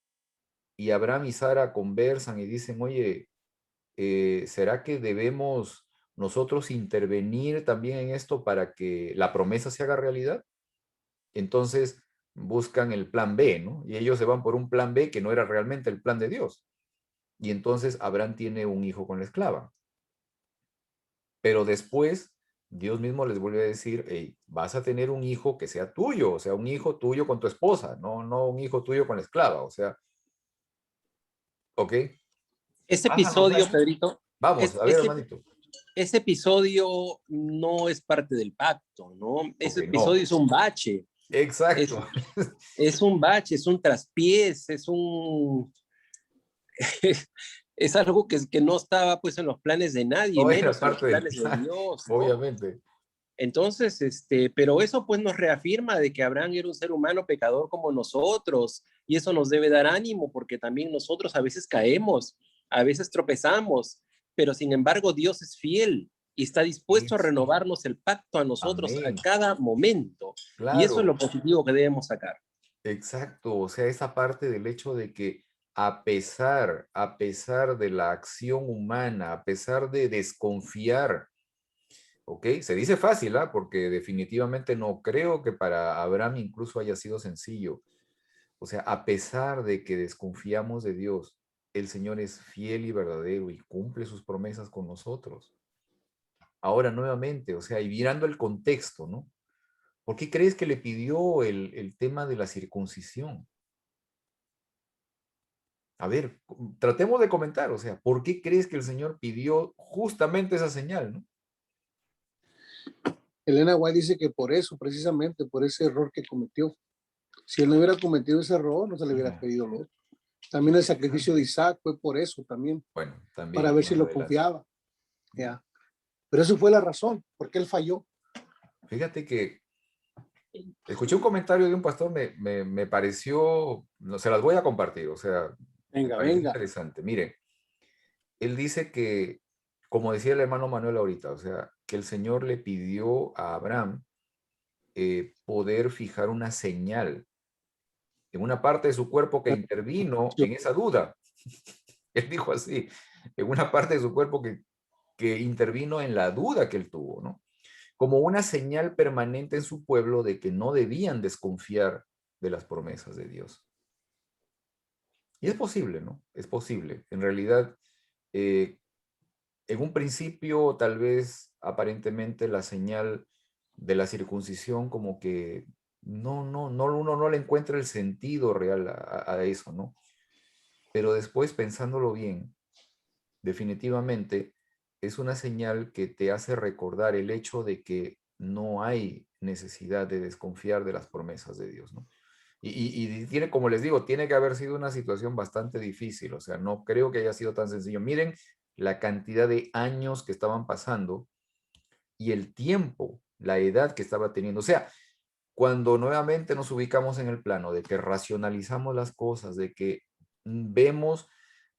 y Abraham y Sara conversan y dicen, oye, ¿será que debemos nosotros intervenir también en esto para que la promesa se haga realidad? Entonces buscan el plan B, ¿no? Y ellos se van por un plan B que no era realmente el plan de Dios. Y entonces Abraham tiene un hijo con la esclava. Pero después Dios mismo les vuelve a decir, hey, vas a tener un hijo que sea tuyo, o sea, un hijo tuyo con tu esposa, no un hijo tuyo con la esclava, o sea, ¿ok? Ese Pasan los episodio, años. Pedrito, Vamos, a ver, hermanito. ese episodio no es parte del pacto, ¿no? Ese Ok, episodio no. es un bache. Exacto. Es un bache, es un traspiés, es un... es algo que no estaba pues en los planes de nadie, No era menos en los parte del planes de plan, Dios, ¿no? obviamente. Entonces, pero eso pues nos reafirma de que Abraham era un ser humano pecador como nosotros, y eso nos debe dar ánimo porque también nosotros a veces caemos, a veces tropezamos, pero sin embargo Dios es fiel y está dispuesto a Sí, renovarnos el pacto a nosotros a amén. cada momento. Y eso es lo Claro, positivo que debemos sacar. exacto. O sea, esa parte del hecho de que a pesar de la acción humana, a pesar de desconfiar, ¿ok? Se dice fácil, ¿ah? Porque definitivamente no creo que para Abraham incluso haya sido sencillo. O sea, a pesar de que desconfiamos de Dios, el Señor es fiel y verdadero y cumple sus promesas con nosotros. Ahora, nuevamente, o sea, y mirando el contexto, ¿no? ¿Por qué crees que le pidió el tema de la circuncisión? A ver, tratemos de comentar, o sea, ¿por qué crees que el Señor pidió justamente esa señal, ¿no? Elena White dice que por eso, precisamente, por ese error que cometió. Si él no hubiera cometido ese error, no se le hubiera pedido lo otro. También el sacrificio de Isaac fue por eso también, Bueno, también. para ver si lo confiaba. Ya. Pero eso fue la razón, porque él falló. Fíjate que escuché un comentario de un pastor, me pareció, no se las voy a compartir, o sea, Venga, me pareció venga. interesante. Miren, él dice que, como decía el hermano Manuel ahorita, o sea, que el Señor le pidió a Abraham poder fijar una señal en una parte de su cuerpo que intervino en esa duda. Él dijo así, en una parte de su cuerpo que intervino en la duda que él tuvo, ¿no? Como una señal permanente en su pueblo de que no debían desconfiar de las promesas de Dios. Y es posible, ¿no? Es posible. En realidad, en un principio, tal vez, aparentemente, la señal de la circuncisión como que uno no le encuentra el sentido real a eso, ¿no? Pero después, pensándolo bien, definitivamente es una señal que te hace recordar el hecho de que no hay necesidad de desconfiar de las promesas de Dios, ¿no? Y tiene, como les digo, tiene que haber sido una situación bastante difícil, o sea, no creo que haya sido tan sencillo. Miren la cantidad de años que estaban pasando y el tiempo, la edad que estaba teniendo. O sea, cuando nuevamente nos ubicamos en el plano de que racionalizamos las cosas, de que vemos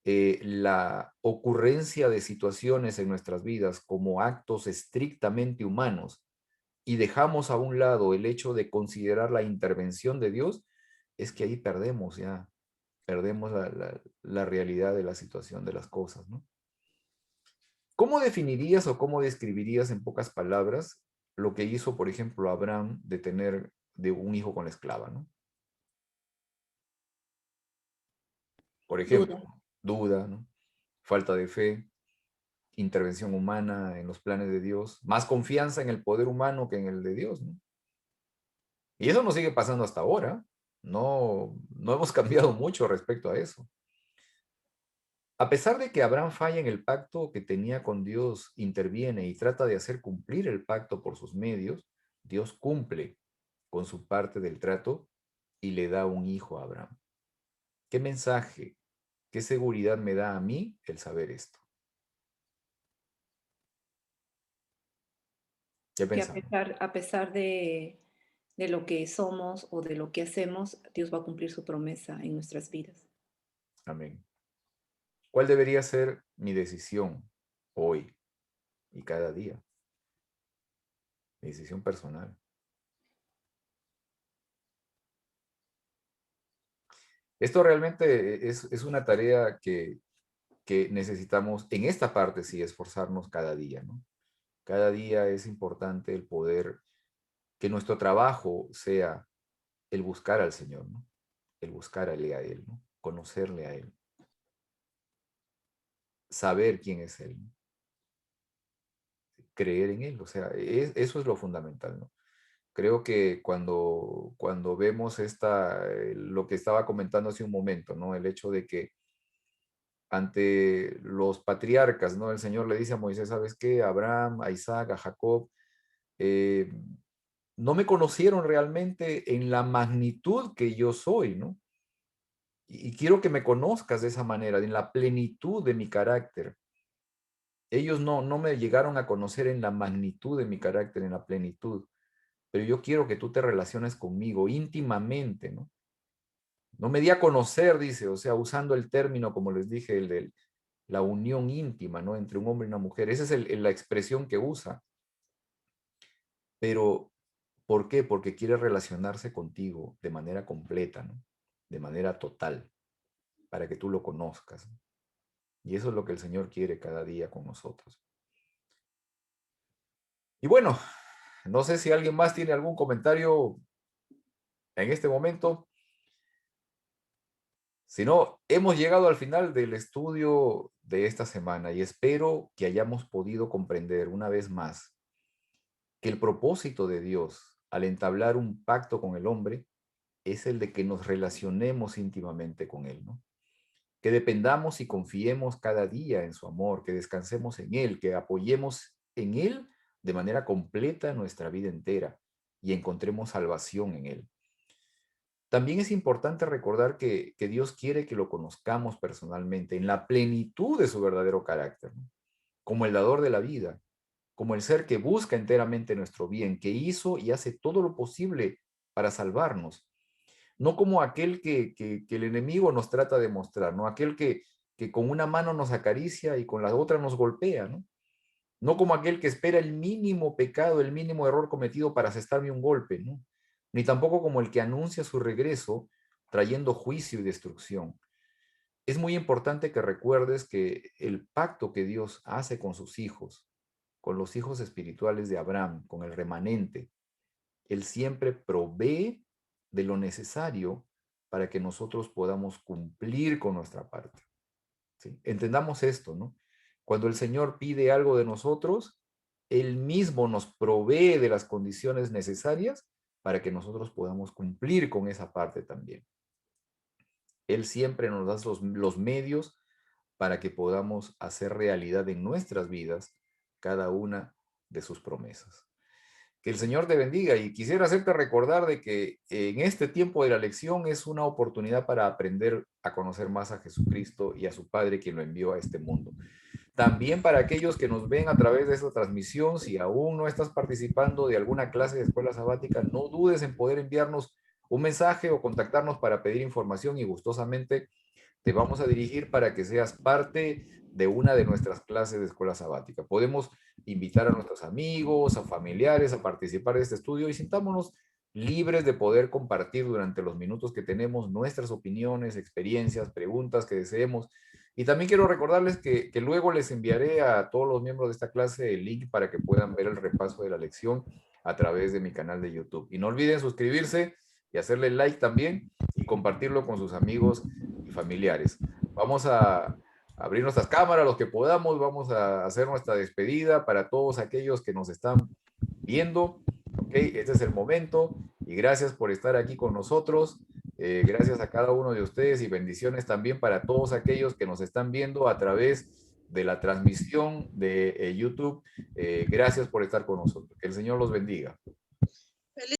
la ocurrencia de situaciones en nuestras vidas como actos estrictamente humanos y dejamos a un lado el hecho de considerar la intervención de Dios, es que ahí perdemos la realidad de la situación de las cosas, ¿no? ¿Cómo definirías o cómo describirías en pocas palabras lo que hizo, por ejemplo, Abraham de tener de un hijo con la esclava, ¿no? Por ejemplo, duda, ¿no? Falta de fe, intervención humana en los planes de Dios, más confianza en el poder humano que en el de Dios, ¿no? Y eso nos sigue pasando hasta ahora. No hemos cambiado mucho respecto a eso. A pesar de que Abraham falla en el pacto que tenía con Dios, interviene y trata de hacer cumplir el pacto por sus medios, Dios cumple con su parte del trato y le da un hijo a Abraham. ¿Qué mensaje, qué seguridad me da a mí el saber esto? ¿Qué Que pensamos? a pesar de lo que somos o de lo que hacemos, Dios va a cumplir su promesa en nuestras vidas. Amén. ¿Cuál debería ser mi decisión hoy y cada día? Mi decisión personal. Esto realmente es una tarea que necesitamos, en esta parte sí, esforzarnos cada día, ¿no? Cada día es importante el poder, que nuestro trabajo sea el buscar al Señor, ¿no? El buscarle a Él, ¿no? Conocerle a Él. Saber quién es Él, ¿no? Creer en Él, o sea, eso es lo fundamental, ¿no? Creo que cuando vemos lo que estaba comentando hace un momento, ¿no? El hecho de que ante los patriarcas, ¿no? El Señor le dice a Moisés, ¿sabes qué? A Abraham, a Isaac, a Jacob, eh, no me conocieron realmente en la magnitud que yo soy, ¿no? Y quiero que me conozcas de esa manera, en la plenitud de mi carácter. Ellos no me llegaron a conocer en la magnitud de mi carácter, en la plenitud, pero yo quiero que tú te relaciones conmigo íntimamente, ¿no? No me di a conocer, dice, o sea, usando el término, como les dije, el de la unión íntima, ¿no? Entre un hombre y una mujer. Esa es la expresión que usa. Pero, ¿por qué? Porque quiere relacionarse contigo de manera completa, ¿no? De manera total, para que tú lo conozcas. Y eso es lo que el Señor quiere cada día con nosotros. Y bueno, no sé si alguien más tiene algún comentario en este momento. Si no, hemos llegado al final del estudio de esta semana y espero que hayamos podido comprender una vez más que el propósito de Dios al entablar un pacto con el hombre es el de que nos relacionemos íntimamente con Él, ¿no? Que dependamos y confiemos cada día en su amor, que descansemos en Él, que apoyemos en Él de manera completa nuestra vida entera y encontremos salvación en Él. También es importante recordar que Dios quiere que lo conozcamos personalmente en la plenitud de su verdadero carácter, ¿no? Como el dador de la vida, como el ser que busca enteramente nuestro bien, que hizo y hace todo lo posible para salvarnos. No como aquel que el enemigo nos trata de mostrar, ¿no? Aquel que con una mano nos acaricia y con la otra nos golpea, ¿no? No como aquel que espera el mínimo pecado, el mínimo error cometido para asestarme un golpe, ¿no? Ni tampoco como el que anuncia su regreso trayendo juicio y destrucción. Es muy importante que recuerdes que el pacto que Dios hace con sus hijos, con los hijos espirituales de Abraham, con el remanente, Él siempre provee de lo necesario para que nosotros podamos cumplir con nuestra parte. ¿Sí? Entendamos esto, ¿no? Cuando el Señor pide algo de nosotros, Él mismo nos provee de las condiciones necesarias para que nosotros podamos cumplir con esa parte también. Él siempre nos da los medios para que podamos hacer realidad en nuestras vidas cada una de sus promesas. Que el Señor te bendiga y quisiera hacerte recordar de que en este tiempo de la lección es una oportunidad para aprender a conocer más a Jesucristo y a su Padre quien lo envió a este mundo. También para aquellos que nos ven a través de esta transmisión, si aún no estás participando de alguna clase de escuela sabática, no dudes en poder enviarnos un mensaje o contactarnos para pedir información y gustosamente te vamos a dirigir para que seas parte de una de nuestras clases de escuela sabática. Podemos invitar a nuestros amigos, a familiares a participar de este estudio y sintámonos libres de poder compartir durante los minutos que tenemos nuestras opiniones, experiencias, preguntas que deseemos. Y también quiero recordarles que luego les enviaré a todos los miembros de esta clase el link para que puedan ver el repaso de la lección a través de mi canal de YouTube. Y no olviden suscribirse y hacerle like también y compartirlo con sus amigos y familiares. Vamos a abrir nuestras cámaras, los que podamos, vamos a hacer nuestra despedida para todos aquellos que nos están viendo. Ok, este es el momento y gracias por estar aquí con nosotros. Gracias a cada uno de ustedes y bendiciones también para todos aquellos que nos están viendo a través de la transmisión de YouTube. Gracias por estar con nosotros. Que el Señor los bendiga.